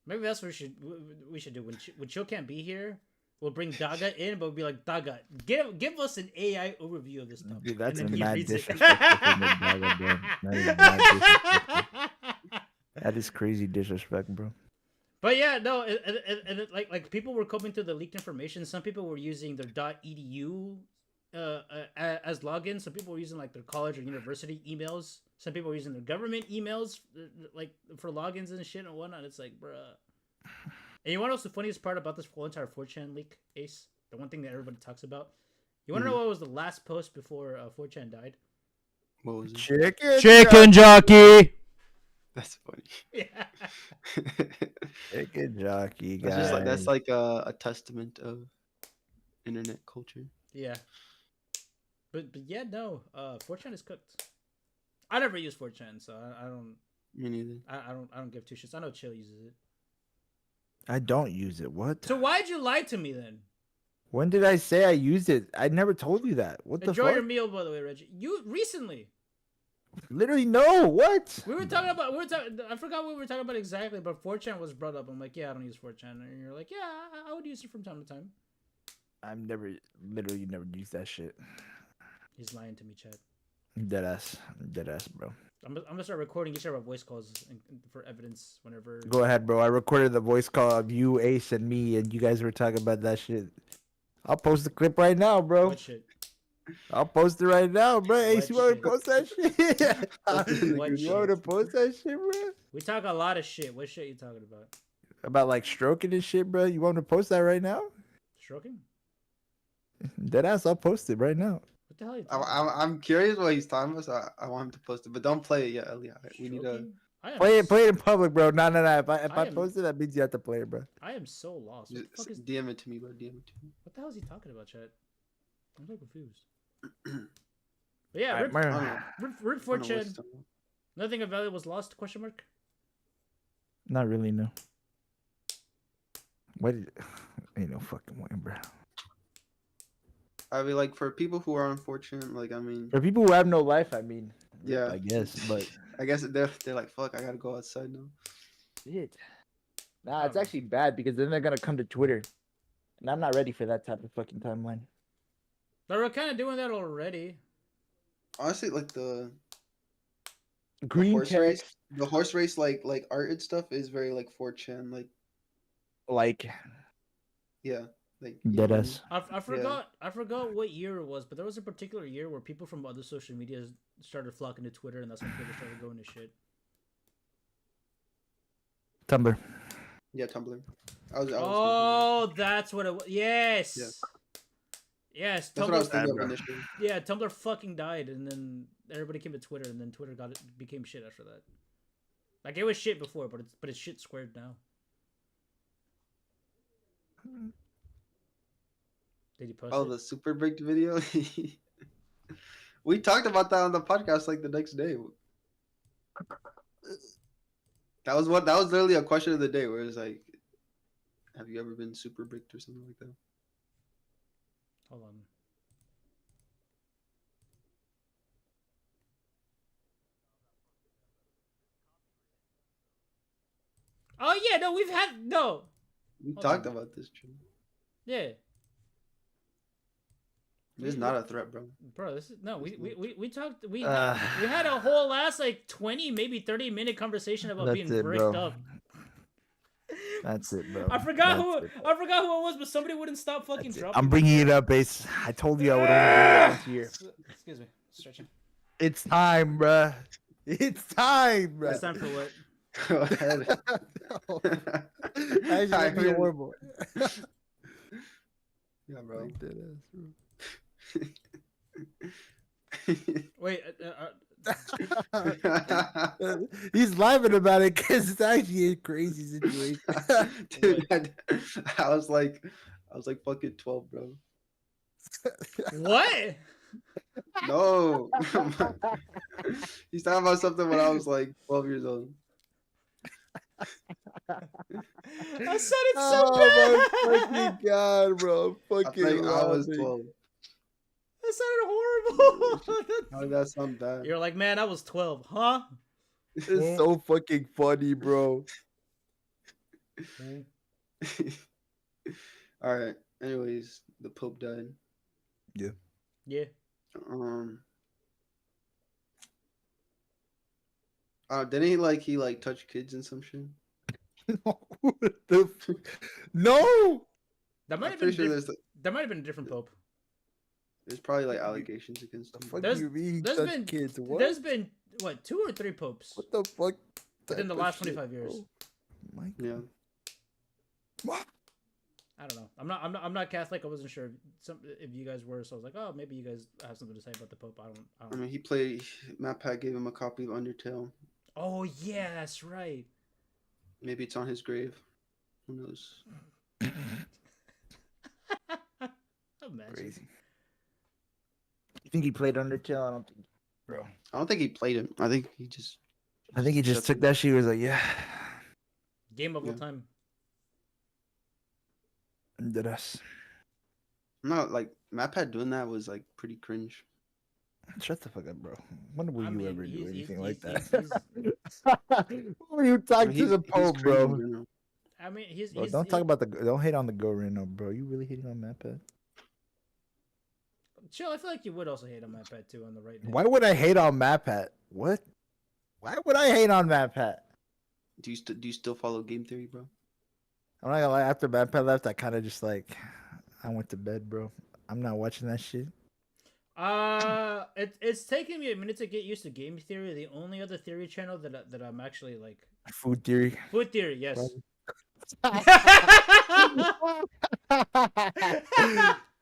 Maybe that's what we should do. When Chill can't be here, we'll bring Daga in, but we'll be like, Daga, give us an AI overview of this stuff. Dude, that's And then a he mad reads it. disrespectful thing to Daga, bro. That is mad disrespectful. That is crazy disrespect, bro. But yeah, no, and like people were combing through the leaked information. Some people were using their .edu as login. Some people were using like their college or university emails. Some people were using their government emails like for logins and shit and whatnot. It's like, bruh. And you want to know what's the funniest part about this whole entire 4chan leak, Ace? The one thing that everybody talks about. You want to know what was the last post before 4chan died? What was it? Chicken jockey. That's funny. Yeah. Chicken jockey, guys. That's like a testament of internet culture. Yeah. But yeah, no. 4chan is cooked. I never use 4chan, so I don't. Me neither. I don't give two shits. I know Chill uses it. I don't use it. What? So why'd you lie to me then? When did I say I used it? I never told you that. What the Enjoy fuck? your meal, by the way, Reggie. You recently. Literally, no. What? We were talking about. I forgot what we were talking about exactly, but 4chan was brought up. I'm like, yeah, I don't use 4chan, and you're like, yeah, I would use it from time to time. I've literally never used that shit. He's lying to me, Chad. Dead ass, bro. I'm gonna start recording each of our voice calls for evidence whenever. Go ahead, bro. I recorded the voice call of you, Ace, and me, and you guys were talking about that shit. I'll post the clip right now, bro. What shit? I'll post it right now, bro. Ace, you want shit? to post that shit? What You want to shit? post that shit, bro? We talk a lot of shit. What shit you talking about? About like stroking and shit, bro. You want me to post that right now? Stroking? Dead ass, I'll post it right now. What the hell are you talking I'm curious what he's talking about, so I want him to post it, but don't play it yet, Elliot. We need to. Stroking? I am Play it in public, bro. No. If I I am- post it, that means you have to play it, bro. I am so lost. What the fuck is? DM it to me, bro. DM it to me. What the hell is he talking about, Chad? I'm so confused. But yeah, Alright, rip, man. I don't know. rip I don't know what 4chan. he's talking about. Nothing of value was lost? Question mark. Not really, no. What? Ain't no fucking way, bro. I mean, like for people who are unfortunate, like I mean, For people who have no life, I mean, yeah, I guess, but I guess they're like, fuck, I gotta go outside now. shit. Nah, it's actually bad because then they're gonna come to Twitter, and I'm not ready for that type of fucking timeline. They were kind of doing that already. Honestly, like the Green horse text, race, the horse race, like art and stuff is very like 4chan, like yeah, like dead even- us. I forgot what year it was, but there was a particular year where people from other social medias started flocking to Twitter, and that's when Twitter started going to shit. Tumblr. Yeah, Tumblr. I was Oh, that's what it was. Yes. Yeah. Yes. that's what I was Tumblr. thinking of initially. Yeah, Tumblr fucking died, and then everybody came to Twitter, and then Twitter became shit after that. Like it was shit before, but it's shit squared now. Did you post Oh, it? the super bricked video. We talked about that on the podcast like the next day. That was literally a question of the day where it's like, have you ever been super bricked or something like that? Hold on. Oh yeah, no, we've had no. We Hold talked on. about this, True. Yeah, It's not a threat, bro. bro, this is no. We talked. We had a whole last like 20, maybe 30-minute conversation about That's being it, bricked bro. up. That's it, bro. I forgot That's who it, bro. I forgot who it was, but somebody wouldn't stop fucking That's it. dropping. I'm bringing it up, Ace. I told you I would only do it once a year. Excuse me, stretching. It's time, bruh. It's time, bruh. It's time for what? Go ahead. Actually, that'd be mean- horrible. Yeah, bro. Like that ass, bro. Wait, He's laughing about it because it's actually a crazy situation. Dude, I was like fucking 12, bro. what? No. He's talking about something when I was like 12 years old. That sounded so Oh bad. my fucking god, bro! I Fucking think I was laughing. 12. That sounded horrible. How did that sound bad? You're like, man, I was 12, huh? It's so fucking funny, bro. All right. Anyways, the Pope died. Yeah. Didn't he touch kids and some shit? What the no. That might I'm have been pretty sure that might have been a different pope. there's probably like allegations against him. Fuck There's- you, mean there's touch been- kids. What? There's been what 2 or 3 popes What the fuck? within the type of last shit, 25 years. bro? My Yeah. What? I don't know. I'm not Catholic. I wasn't sure if you guys were, so I was like, oh, maybe you guys have something to say about the Pope. I I don't. mean, Matt Pat gave him a copy of Undertale. Oh yeah, that's right. Maybe it's on his grave. Who knows? Imagine. Crazy. You think he played Undertale? I don't think, bro. I don't think he played it. I think he just. I think he just Shut took the- that shit. He was like, yeah. Game of all Yeah. time. And did us. No, like Matt Pat doing that was like pretty cringe. Shut the fuck up, bro. When will I you mean, ever do he's- anything he's- like he's- that? When you talk to the Pope, cringe bro. in general. I mean, he's. Bro, he's don't talk about don't hate on the Go Reno, bro. You really hating on Matt Pat? Chill. I feel like you would also hate on Matt Pat too on the right. Why would I hate on Matt Pat? What? Why would I hate on Matt Pat? Do you still follow game theory, bro? I'm not gonna lie. After Matt Pat left, I kind of just like, I went to bed, bro. I'm not watching that shit. It's taken me a minute to get used to game theory. The only other theory channel that I'm actually like Food theory. food theory. Yes.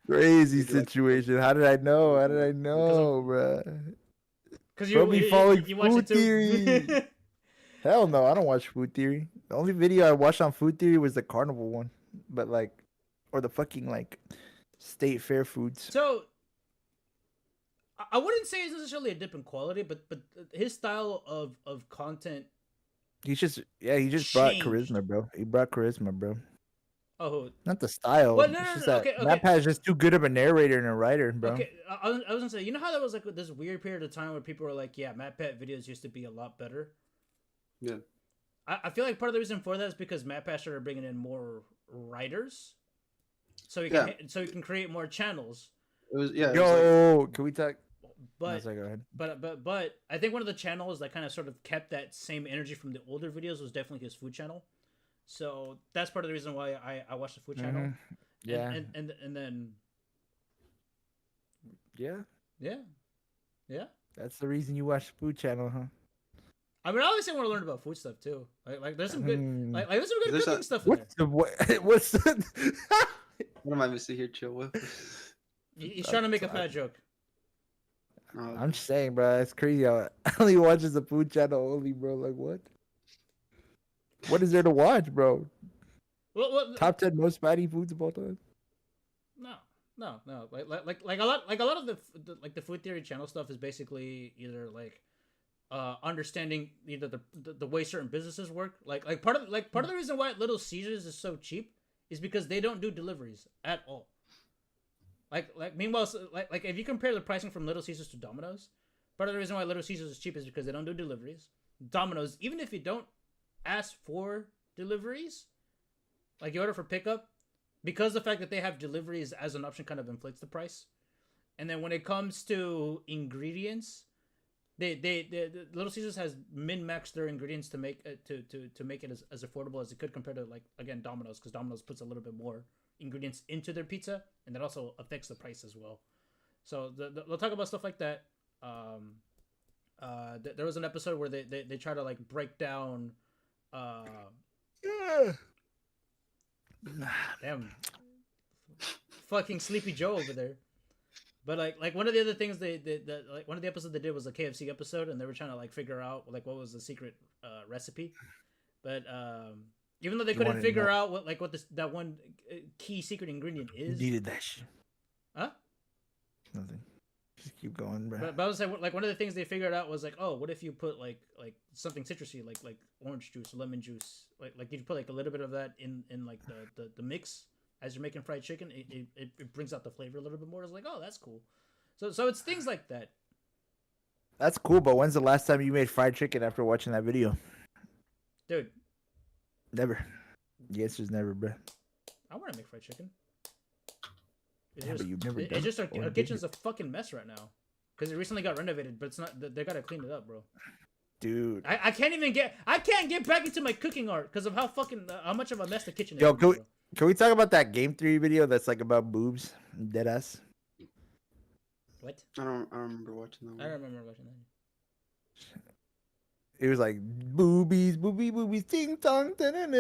Crazy situation. How did I know? How did I know, bro? Because Bro, be following you watch food it too. theory. Hell no, I don't watch Food Theory. The only video I watched on Food Theory was the carnival one, but like, or the fucking like state fair foods. So I wouldn't say it's necessarily a dip in quality, but his style of content He just brought changed. charisma, bro. He brought charisma, bro. Oh, Not the style. well, no, It's no, just no, that okay, okay. Matt Pat is just too good of a narrator and a writer, bro. okay. I was gonna say, you know how there was like this weird period of time where people were like, "Yeah, Matt Pat videos used to be a lot better." Yeah. I feel like part of the reason for that is because Matt Pat started bringing in more writers, so he can create more channels. It was yeah. Yo, can we talk? But Go ahead. but I think one of the channels that kind of sort of kept that same energy from the older videos was definitely his food channel. So that's part of the reason why I watched the food channel. Yeah. And then yeah. That's the reason you watch the food channel, huh? I mean, I always want to learn about food stuff too. Like there's some good like there's some good There's cooking stuff in there. What's the What am I missing here, chill with? He's trying to make a fat joke. I'm just saying, bro. It's crazy how only watches the food channel only, bro. Like what? What is there to watch, bro? Well, Top 10 most fatty foods of all time. No. Like a lot of the food theory channel stuff is basically either like understanding either the way certain businesses work. Like part of the reason why Little Caesars is so cheap is because they don't do deliveries at all. Meanwhile, like if you compare the pricing from Little Caesars to Domino's, part of the reason why Little Caesars is cheap is because they don't do deliveries. Domino's, even if you don't ask for deliveries, like you order for pickup, because the fact that they have deliveries as an option kind of inflates the price. And then when it comes to ingredients, they Little Caesars has min-maxed their ingredients to make it to make it as affordable as it could compared to like again Domino's, because Domino's puts a little bit more ingredients into their pizza, and that also affects the price as well. So they'll talk about stuff like that. There was an episode where they try to like break down damn fucking Sleepy Joe over there. But like one of the other things like one of the episodes they did was a KFC episode, and they were trying to like figure out like what was the secret recipe. But even though they couldn't figure out what that one key secret ingredient is, You needed that shit. Huh? Nothing. Just keep going, bro. But I was saying, like one of the things they figured out was like, oh, what if you put like something citrusy, like orange juice, lemon juice, like you put like a little bit of that in like the mix as you're making fried chicken, it brings out the flavor a little bit more. It's like, oh, that's cool. So it's things like that. That's cool, but when's the last time you made fried chicken after watching that video? Dude, Never. The answer's never, bro. I want to make fried chicken. But you've never done It's just our did kitchen's you? a fucking mess right now because it recently got renovated, but it's not. They gotta clean it up, bro. Dude. I can't get back into my cooking art because of how much of a mess the kitchen is. Yo, bro. can we talk about that Game 3 video that's like about boobs? Deadass. What? I don't remember watching that I one. don't remember watching that. It was like boobies, boobies, ting tong. Didn't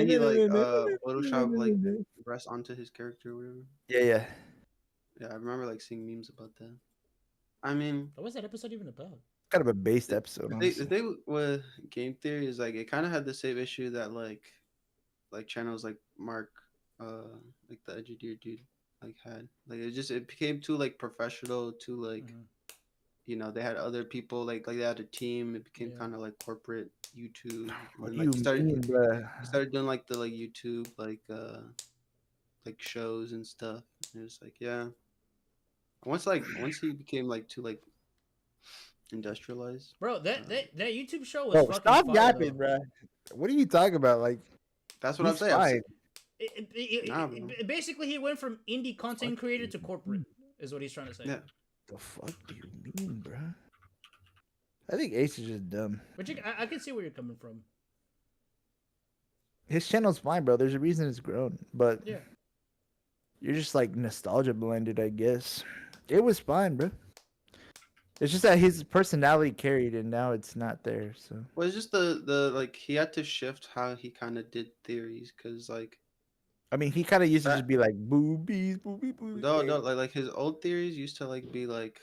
he Photoshop like breast onto his character or whatever? Yeah. Yeah, I remember like seeing memes about that. I mean, What was that episode even about? Kind of a based episode. the honestly. thing with game theory is like it kind of had the same issue that like channels like Mark, like the Edgy Deer dude, like had. Like it became too like professional, too like. Mhm. You know, they had other people like they had a team. It became Yeah. kind of like corporate YouTube. What And, do like, you started mean, bruh? doing like the like YouTube like shows and stuff. And it was like once he became like too like industrialized. Bro, that YouTube show was Bro, fucking stop fire, yapping, though. bruh. What are you talking about? Like, That's what I'm he's saying. I'm fine. saying- Nah, bro. Basically, he went from indie content Fuck creator you. to corporate, is what he's trying to say. Yeah. The fuck do you mean, bruh? I think Ace is just dumb. Which I can see where you're coming from. His channel's fine, bro. There's a reason it's grown, but Yeah. you're just like nostalgia blended, I guess. It was fine, bro. It's just that his personality carried, and now it's not there. So Well, it's just the like he had to shift how he kind of did theories because like I mean, he kind of used to That- just be like boobies. no like his old theories used to like be like,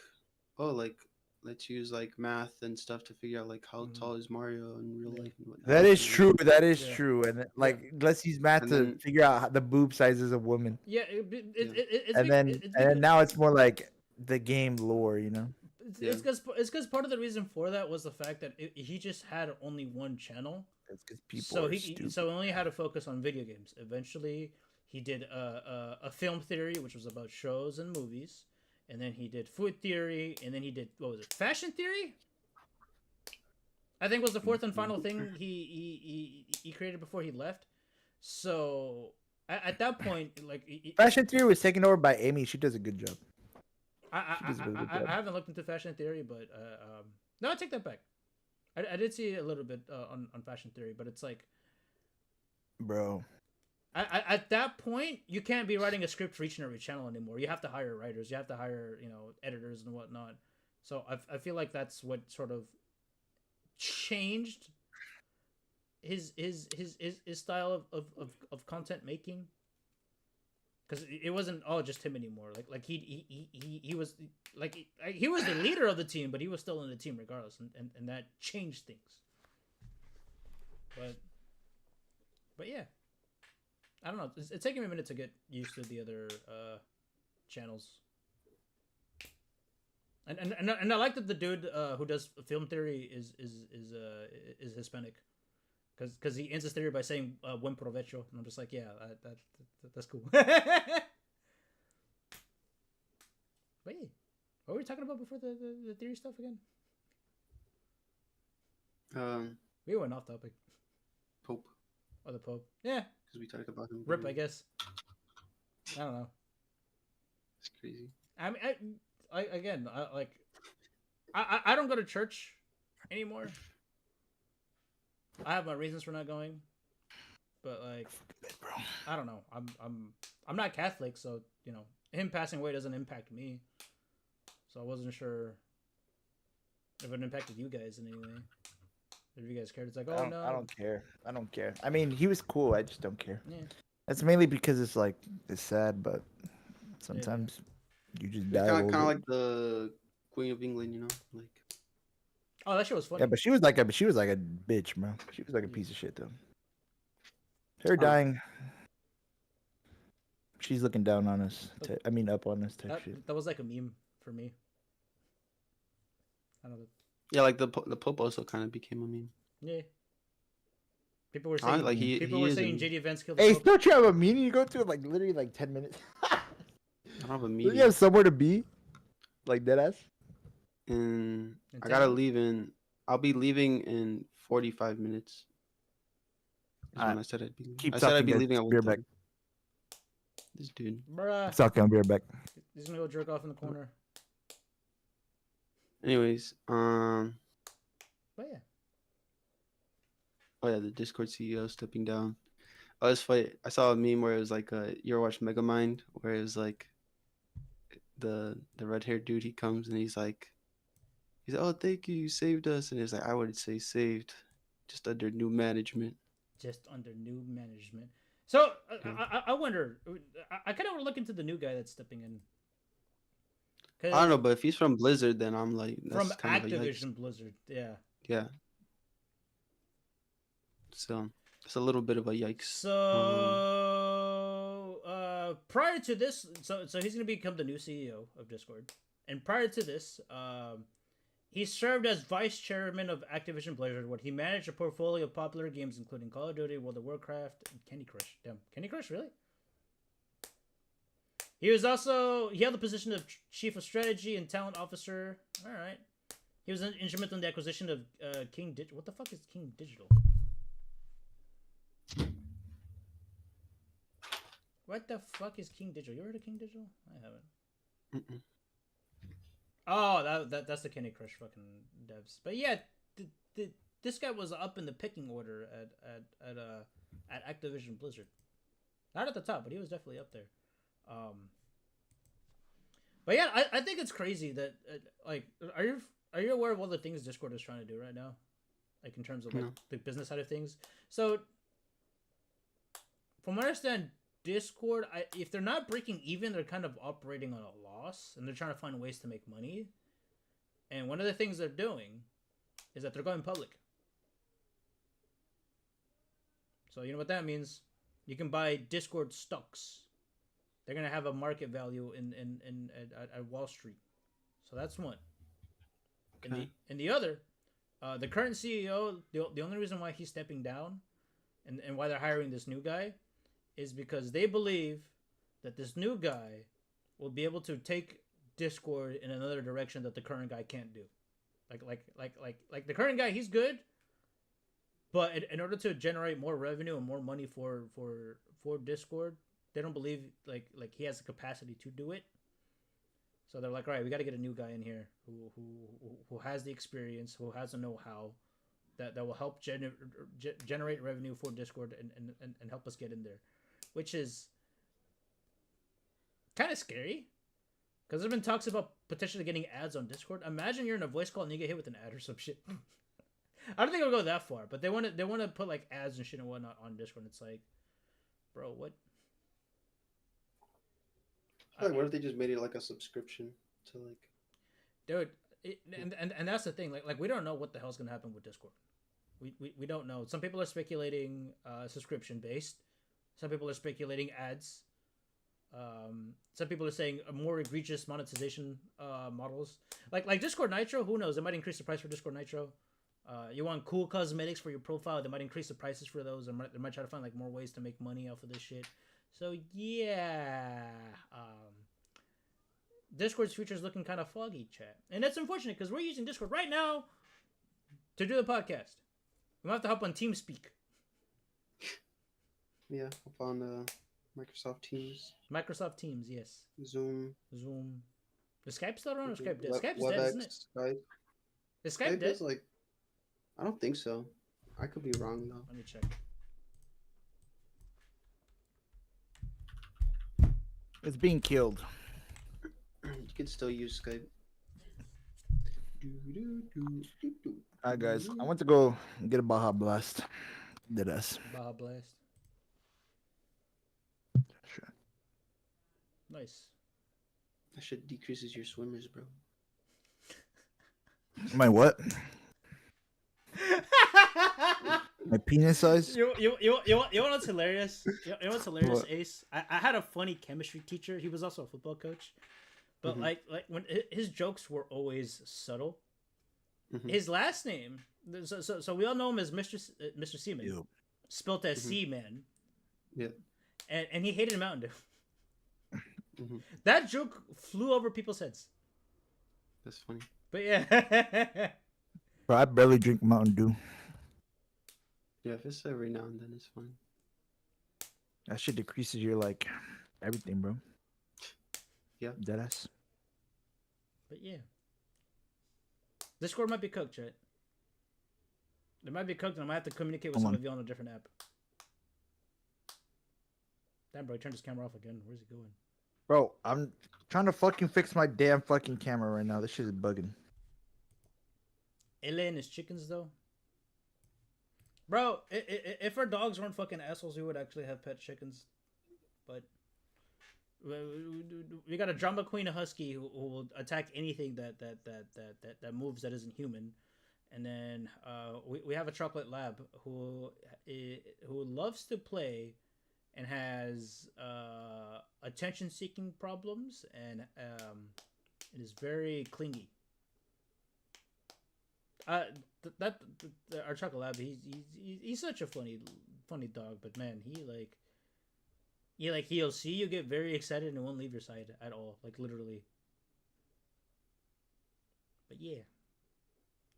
oh like let's use like math and stuff to figure out like how Mhm. tall is Mario in real life. And whatnot. That is true. That is Yeah. true. And like, let's use math And to then- figure out the boob sizes of women. Yeah, it's And then now it's more like the game lore, you know. it's because part of the reason for that was the fact that he just had only one channel. That's because people So are stupid. so he only had to focus on video games. Eventually, he did a film theory, which was about shows and movies, and then he did food theory, and then he did, what was it, fashion theory? I think was the fourth and final thing he created before he left. So at that point, like Fashion Theory was taken over by Amy. She does a good job. I haven't looked into fashion theory, but no, I take that back. I did see a little bit on fashion theory, but it's like, Bro. at that point, you can't be writing a script for each and every channel anymore. You have to hire writers. You have to hire, editors and whatnot. So I feel like that's what sort of changed his style of content making. Because it wasn't all just him anymore. Like he was like he was the leader of the team, but he was still in the team regardless, and that changed things. But yeah, I don't know. It's taking me a minute to get used to the other channels. And I like that the dude who does film theory is Hispanic. Because he ends his theory by saying "buen provecho," and I'm just like, yeah, that's cool. But yeah, what were we talking about before the theory stuff again? We went off topic. Pope. Oh, the Pope. Yeah. Because we talked about him. Rip, I guess. I don't know. It's crazy. I mean, I don't go to church anymore. I have my reasons for not going, but like, I don't know. I'm not Catholic, so him passing away doesn't impact me. So I wasn't sure if it impacted you guys in any way. If you guys cared, it's like, oh no, I don't care. I mean, he was cool. I just don't care. Yeah. That's mainly because it's sad, but sometimes you just die. Kind of like the Queen of England, like. Oh, that shit was funny. Yeah, but she was like a bitch, bro. She was like a piece of shit, though. Her dying. She's looking down on us. Up on us type shit. That was like a meme for me. I don't know. Yeah, like the Pope also kind of became a meme. Yeah. People were saying JD Vance killed the Hey, Pope. don't you have a meeting you go to literally 10 minutes? I don't have a Do meeting. you have somewhere to be? Like deadass? And I gotta leave I'll be leaving in 45 minutes. Is when I said I'd be leaving. I said I'd be leaving at 1:30. This dude. Bruh. It's okay, I'll be right back. He's gonna go jerk off in the corner. Anyways, But yeah. Oh yeah, the Discord CEO stepping down. Oh, it's funny. I saw a meme where it was like you ever watched Megamind, where it was like the red-haired dude, he comes and he's like, oh, thank you saved us, and it's like, I would say saved, just under new management. So I wonder. I kind of want to look into the new guy that's stepping in. I don't know, but if he's from Blizzard, then I'm like, that's from kind of a yikes. Activision Blizzard, yeah. Yeah. So it's a little bit of a yikes. So prior to this, so he's gonna become the new CEO of Discord, and prior to this, he served as vice chairman of Activision Blizzard, where he managed a portfolio of popular games including Call of Duty, World of Warcraft, and Candy Crush. Damn, Candy Crush, really? He held the position of chief of strategy and talent officer. All right. He was instrumental in the acquisition of King Digital. What the fuck is King Digital? What the fuck is King Digital? You ever heard of King Digital? I haven't. Mm-mm. Oh, that's the Candy Crush fucking devs. But yeah, this guy was up in the picking order at Activision Blizzard. Not at the top, but he was definitely up there. But yeah, I think it's crazy that are you aware of all the things Discord is trying to do right now, like in terms of the business side of things? So from what I understand, Discord, if they're not breaking even, they're kind of operating on a loss, and they're trying to find ways to make money. And one of the things they're doing is that they're going public. So you know what that means? You can buy Discord stocks. They're gonna have a market value at Wall Street. So that's one. Okay. In the other, the current CEO, the only reason why he's stepping down, and why they're hiring this new guy, is because they believe that this new guy will be able to take Discord in another direction that the current guy can't do. Like the current guy, he's good, but in order to generate more revenue and more money for Discord, they don't believe like he has the capacity to do it. So they're like, all right, we got to get a new guy in here who has the experience, who has the know-how, that will help generate revenue for Discord and help us get in there, which is kind of scary. Because there's been talks about potentially getting ads on Discord. Imagine you're in a voice call and you get hit with an ad or some shit. I don't think it'll go that far, but they want to put like ads and shit and whatnot on Discord. And it's like, bro, what? Like, what if they just made it like a subscription to like? Dude, and that's the thing. Like we don't know what the hell's gonna happen with Discord. We don't know. Some people are speculating subscription based. Some people are speculating ads. Some people are saying a more egregious monetization models. Like Discord Nitro. Who knows? They might increase the price for Discord Nitro. You want cool cosmetics for your profile? They might increase the prices for those. They might try to find like more ways to make money off of this shit. So yeah, Discord's future is looking kind of foggy, chat, and that's unfortunate because we're using Discord right now to do the podcast. We might have to hop on TeamSpeak. Yeah, up on Microsoft Teams. Microsoft Teams, yes. Zoom. Is Skype still on or Skype dead? Skype's WebEx, dead, isn't it? Skype. Is Skype dead? Is like, I don't think so. I could be wrong though. Let me check. It's being killed. You can still use Skype. Alright, guys. I want to go get a Baja Blast. Did us. Baja Blast. Sure. Nice. That shit decreases your swimmers, bro. My what? My penis size? You know what's hilarious? You know what's hilarious, What? Ace? I had a funny chemistry teacher. He was also a football coach. But like when his jokes were always subtle. His last name, so we all know him as Mr. Seaman, Yep. spelt as Seaman. Yeah. And he hated Mountain Dew. That joke flew over people's heads. That's funny. But yeah. Bro, I barely drink Mountain Dew. Yeah, if it's every now and then, it's fine. That shit decreases your like everything, bro. Yeah. Deadass. But yeah. Discord might be cooked, chat. It might be cooked and I might have to communicate with some of you on a different app. Damn, bro, he turned his camera off again. Where's he going? Bro, I'm trying to fucking fix my damn fucking camera right now. This shit is bugging. Ele and his chickens, though. Bro, if our dogs weren't fucking assholes, we would actually have pet chickens. But we got a drama queen, a husky, who will attack anything that moves that isn't human. And then we have a chocolate lab who loves to play and has attention-seeking problems and it is very clingy. Our chocolate lab, he's such a funny dog, but man, he'll see you get very excited and won't leave your side at all, like literally. But yeah,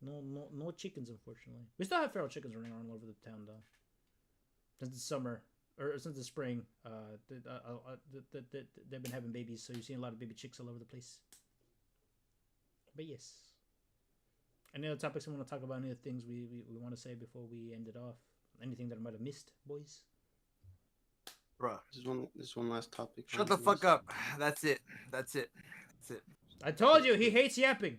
no chickens, unfortunately. We still have feral chickens running around all over the town though. Since the summer or since the spring, they've been having babies, so you're seeing a lot of baby chicks all over the place. But yes. Any other topics we want to talk about? Any other things we want to say before we end it off? Anything that I might have missed, boys? Bro, This one last topic. shut the fuck up. That's it. I told you he hates yapping.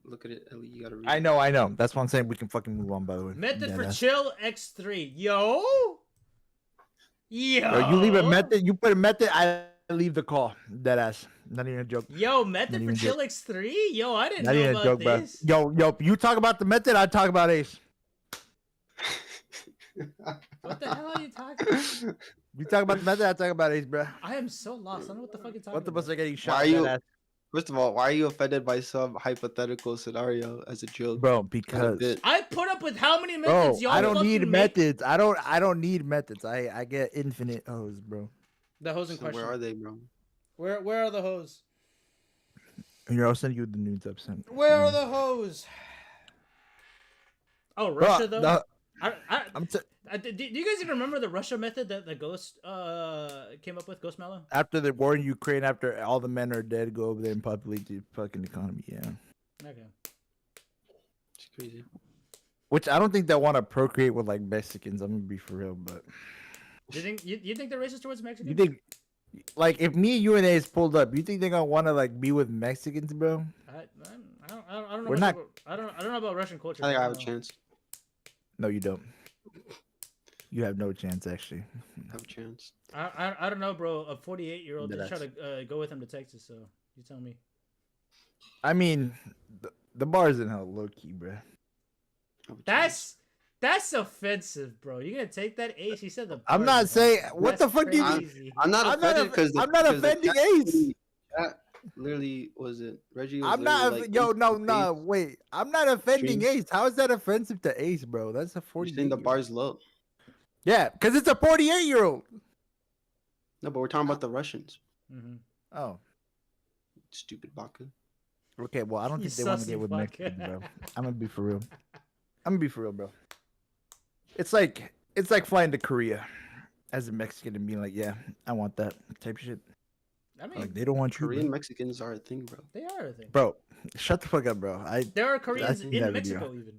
Look at it, Ellie. You gotta read. I know. That's why I'm saying we can fucking move on, by the way. Method for Deadass. chill X3. Yo. Bro, you leave a method. You put a method. I leave the call. Deadass. Not even a joke. Yo, method Not for even chill X3. Yo, I didn't Not know even a about joke, bro. this. Yo. You talk about the method. I talk about Ace. What the hell are you talking about? You talk about the method. I talk about Ace, bro. I am so lost. I don't know what the fuck you're talking What the about. bus are getting Why shot? are you? deadass. First of all, why are you offended by some hypothetical scenario as a joke? bro, Not a because bit. I put up with how many bro, methods y'all I don't fucking need make? methods. I don't need methods. I get infinite O's, bro. The hoes in So question. where are they, bro? Where are the hoes? Here, I'll send you the nudes I've sent. Where are the hoes? Oh, Russia though. No, I'm do you guys even remember the Russia method that the Ghost came up with, Ghost Mallow? after the war in Ukraine, after all the men are dead, go over there and populate the fucking economy. Yeah. Okay. It's crazy. Which I don't think they want to procreate with like Mexicans. I'm gonna be for real, but You think they're racist towards Mexicans? you think, like, if me, you, and Ace pulled up, you think they're gonna want to like be with Mexicans, bro? I don't know. We're not- I don't know about Russian culture. I think I have a don't know. chance. No, you don't. You have no chance, actually. I have a chance. I don't know, bro. A 48-year-old just try That's- to go with him to Texas. So you tell me. I mean, the bar's in hell, low key, bro. I have a chance. That's offensive, bro. You gonna take that, Ace? He said the. I'm bars not in saying hell. what the That's fuck do you mean? crazy. I'm not I'm not offended because I'm not offending Ace. Literally, was it Reggie? Was I'm not. literally like, Yo, no, Ace- no, wait. I'm not offending Streams. Ace. How is that offensive to Ace, bro? That's a You're 40. saying the bar's low. Yeah, because it's a 48-year-old. No, but we're talking about the Russians. Mhm. Oh, Stupid Baka. okay. Well, I don't You think they want to sussy get with fuck. Mexicans, bro. I'm gonna be for real. I'm gonna be for real, bro. It's like flying to Korea as a Mexican and being like, yeah, I want that type shit. I mean, Like they don't want you, Korean bro. Mexicans are a thing, bro. they are a thing. Bro, shut the fuck up, bro. There are Koreans seen in that video. Mexico even.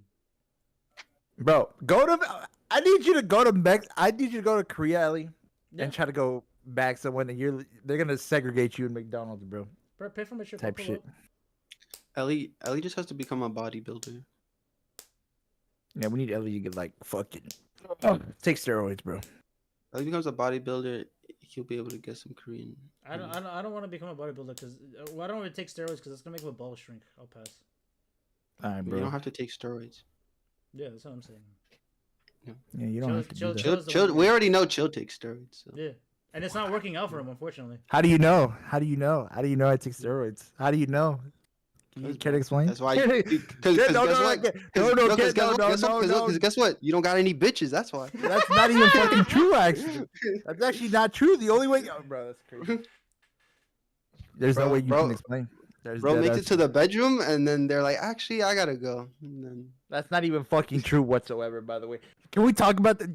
Bro, go to. I need you to go to I need you to go to Korea, Ellie, Yeah. and try to go back someone, and they're gonna segregate you in McDonald's, bro. Bro, pay for my trip. Type shit. Ellie just has to become a bodybuilder. Yeah, we need Ellie to get like fucking take steroids, bro. Ellie becomes a bodybuilder, he'll be able to get some Korean. I don't want to become a bodybuilder because I don't want to take steroids because it's gonna make my balls shrink. I'll pass. All right, You bro. don't have to take steroids. Yeah, that's what I'm saying. Yeah, you don't have to do that. Chill's the Chill. one- We already know Chill takes steroids. So. Yeah, and it's not working out for him, unfortunately. How do you know? How do you know? How do you know I take steroids? How do you know? You care to explain? That's why. Yeah, no, Guess what? You don't got any bitches. That's why. that's not even fucking true. Actually, that's actually not true. The only way, bro, that's crazy. There's no Bro, way you bro, can explain. There's Bro dead makes ass- it to the bedroom, and then they're like, "Actually, I gotta go." And then, That's not even fucking true whatsoever. By the way, can we talk about the?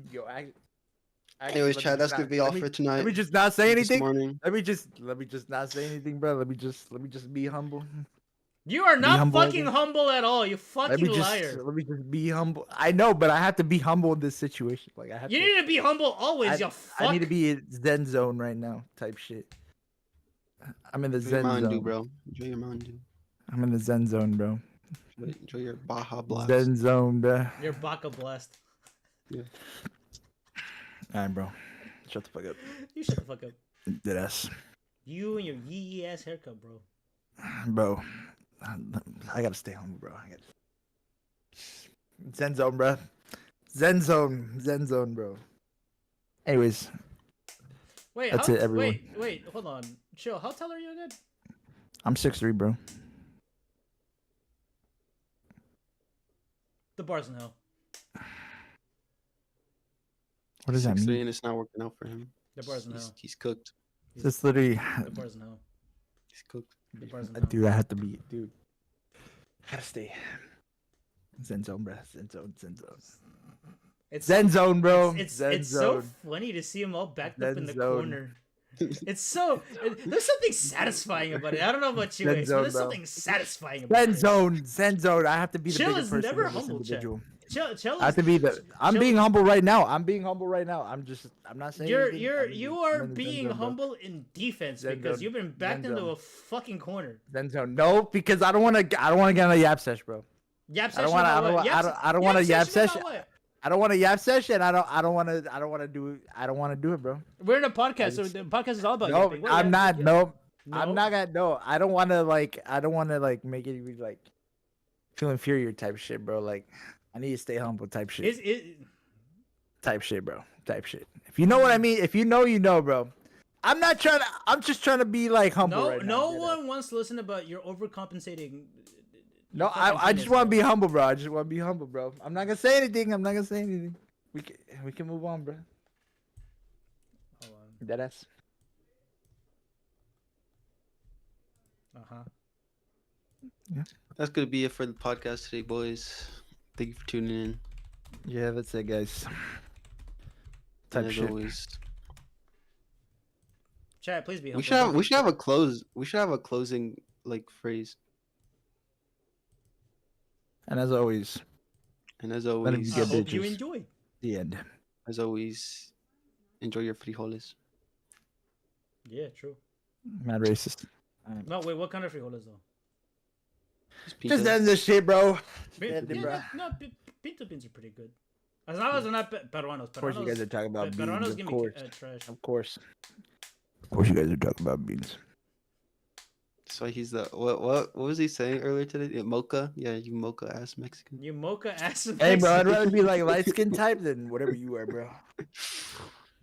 anyways, Chad, that's gonna be all for tonight. Let me just not say This anything. morning. Let me just not say anything, bro. Let me just be humble. You are not humble, fucking dude. humble at all. You Let fucking me liar. just be humble. I know, but I have to be humble in this situation. Like I have You to. need to be humble always. You fuck. I need to be in Zen zone right now, type shit. I'm in the Enjoy your Zen Mountain Dew, zone, bro. Enjoy your Mountain Dew. I'm in the Zen zone, bro. Enjoy your Baja Blast. Zen zone, bro. You're Baka blessed. All right, bro. Shut the fuck up. You shut the fuck up. Deadass. You and your yee ass haircut, bro. Bro. I gotta stay home, bro. Zen zone, bro. Zen zone, bro. Anyways, Wait, That's how, it, everyone. Wait, hold on. Chill. How tall are you again? I'm 6'3", bro. The bar's in hell. What does that 6'3", mean? and it's not working out for him. The bar's in hell. He's cooked. That's literally, The bar's in hell. He's cooked. The bar's in hell. dude. I have to be, dude. Gotta stay. Zen zone, bro. Zen zone. It's Zen zone, bro. It's Zen so zone. funny to see him all backed up Zen in the zone. corner. It's so there's something satisfying about it. I don't know about you, Zen Ace, zone, but there's bro. something satisfying about it. Zen zone. I have to be the Chill bigger is person never in this humble, Chad. individual. Chill I have to be the. I'm Chill- being humble right now. I'm not saying. You're anything. you I'm are in the Zen being zone, bro. humble in defense Zen because zone. you've been backed Zen into zone. a fucking corner. Zen zone. No, because I don't want to get on a yap sesh, bro. Yap I session don't want to. about what? I don't want a yap session session. about what? I don't want a yap session. I don't want to do it, bro. We're in a podcast, I so just- the podcast is all about No, yapping. What I'm yap- not. yeah. No, No? I'm not gonna. No, I don't want to make it like feel inferior type shit, bro. Like I need to stay humble type shit. Is it? Type shit, bro. Type shit. If you know what I mean, if you know, bro. I'm not trying to. I'm just trying to be like humble. No, right no now, one wants to listen about your overcompensating. No, I just want to be humble, bro. I just want to be humble, bro. I'm not gonna say anything. I'm not gonna say anything. We can move on, bro. Hold on. Deadass. That's gonna be it for the podcast today, boys. Thank you for tuning in. Yeah, that's it, guys. And Type as shit. always, Chat, please be humble. we should have a close. We should have a closing like phrase. And as always, And as him always, I get hope you bitches. enjoy. the end. as always, enjoy your frijoles. Yeah, true. Mad racist. No, wait, what kind of frijoles though? Just end this shit, bro. Pin- End it, yeah, bro. no, pinto beans are pretty good. As long as they're not peruanos. Of course, you guys are talking about beans. Peruanos Of give me course. trash. Of course. Of course, you guys are talking about beans. So he's the what was he saying earlier today? Yeah, mocha? Yeah, you mocha ass Mexican. You mocha ass. Hey, bro, I'd Mexican. rather be like light skin type than whatever you are, bro.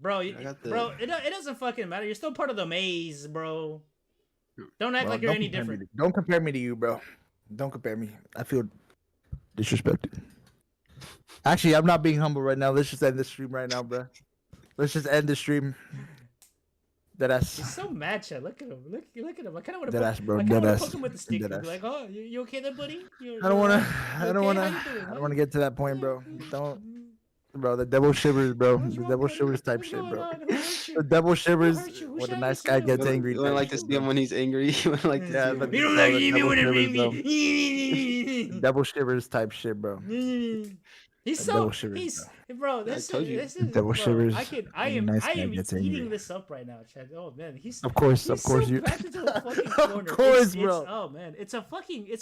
Bro, I got the- bro, it doesn't fucking matter. You're still part of the maze, bro. Don't act Bro, like you're don't any compare me different. Don't compare me to you, bro. Don't compare me. I feel disrespected. Actually, I'm not being humble right now. Let's just end the stream right now, bro. Let's just end the stream. Deadass. He's so mad, Chad. Look at him. Look at him. I kind of want to Deadass, bro. I kind of want Deadass. to poke him with the stick and be Deadass. like, "Oh, you okay there, buddy? I don't wanna. You I don't okay? wanna. How you doing, I don't man? wanna get to that point, bro. Don't, bro. The devil shivers, bro. What's The wrong, devil buddy? shivers type What's shit, going bro. on? Who hurt you? The devil shivers hurt you? Who when the shot nice you? guy Who gets hurt angry. You wouldn't type like to shit, see him when he's angry. You wouldn't like to Yeah, see but- him. You don't Bro, like the me devil when it shivers, bring me. Devil shivers type shit, bro. He's The so devil shivers, he's bro. This told is you. this is Devil bro, shivers I can I when am the nice I guy am gets eating angry. this up right now, Chad. Oh man, he's Of course, he's of course, so you. backed into a fucking Of corner. course, it's, bro. oh man, it's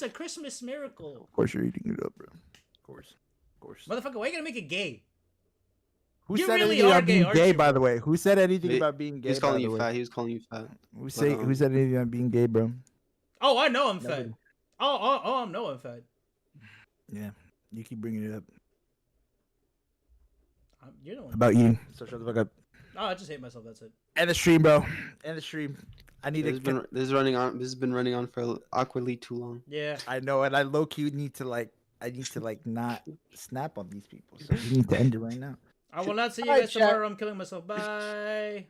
a Christmas miracle, Of course, you're eating it up, bro. Of course, of course. motherfucker. Why are you gonna make it gay? Who You said really anything are about gay, being aren't gay, you, by bro? the way? Who said anything He- about being gay? He's calling by you the way? fat. He was calling you fat. Who said anything about being gay, bro? Oh, I know I'm fat. Nobody. Oh, I know I'm fat. Yeah, you keep bringing it up You know. about eating. So shut the fuck up. Oh, I just hate myself. That's it. End the stream, bro. End the stream. I need This to. has been running on. This has been running on for awkwardly too long. Yeah. I know, and I low key need to like. I need to like not snap on these people. So we need to end it right now. I will not see you Alright, guys chat. tomorrow. I'm killing myself. Bye.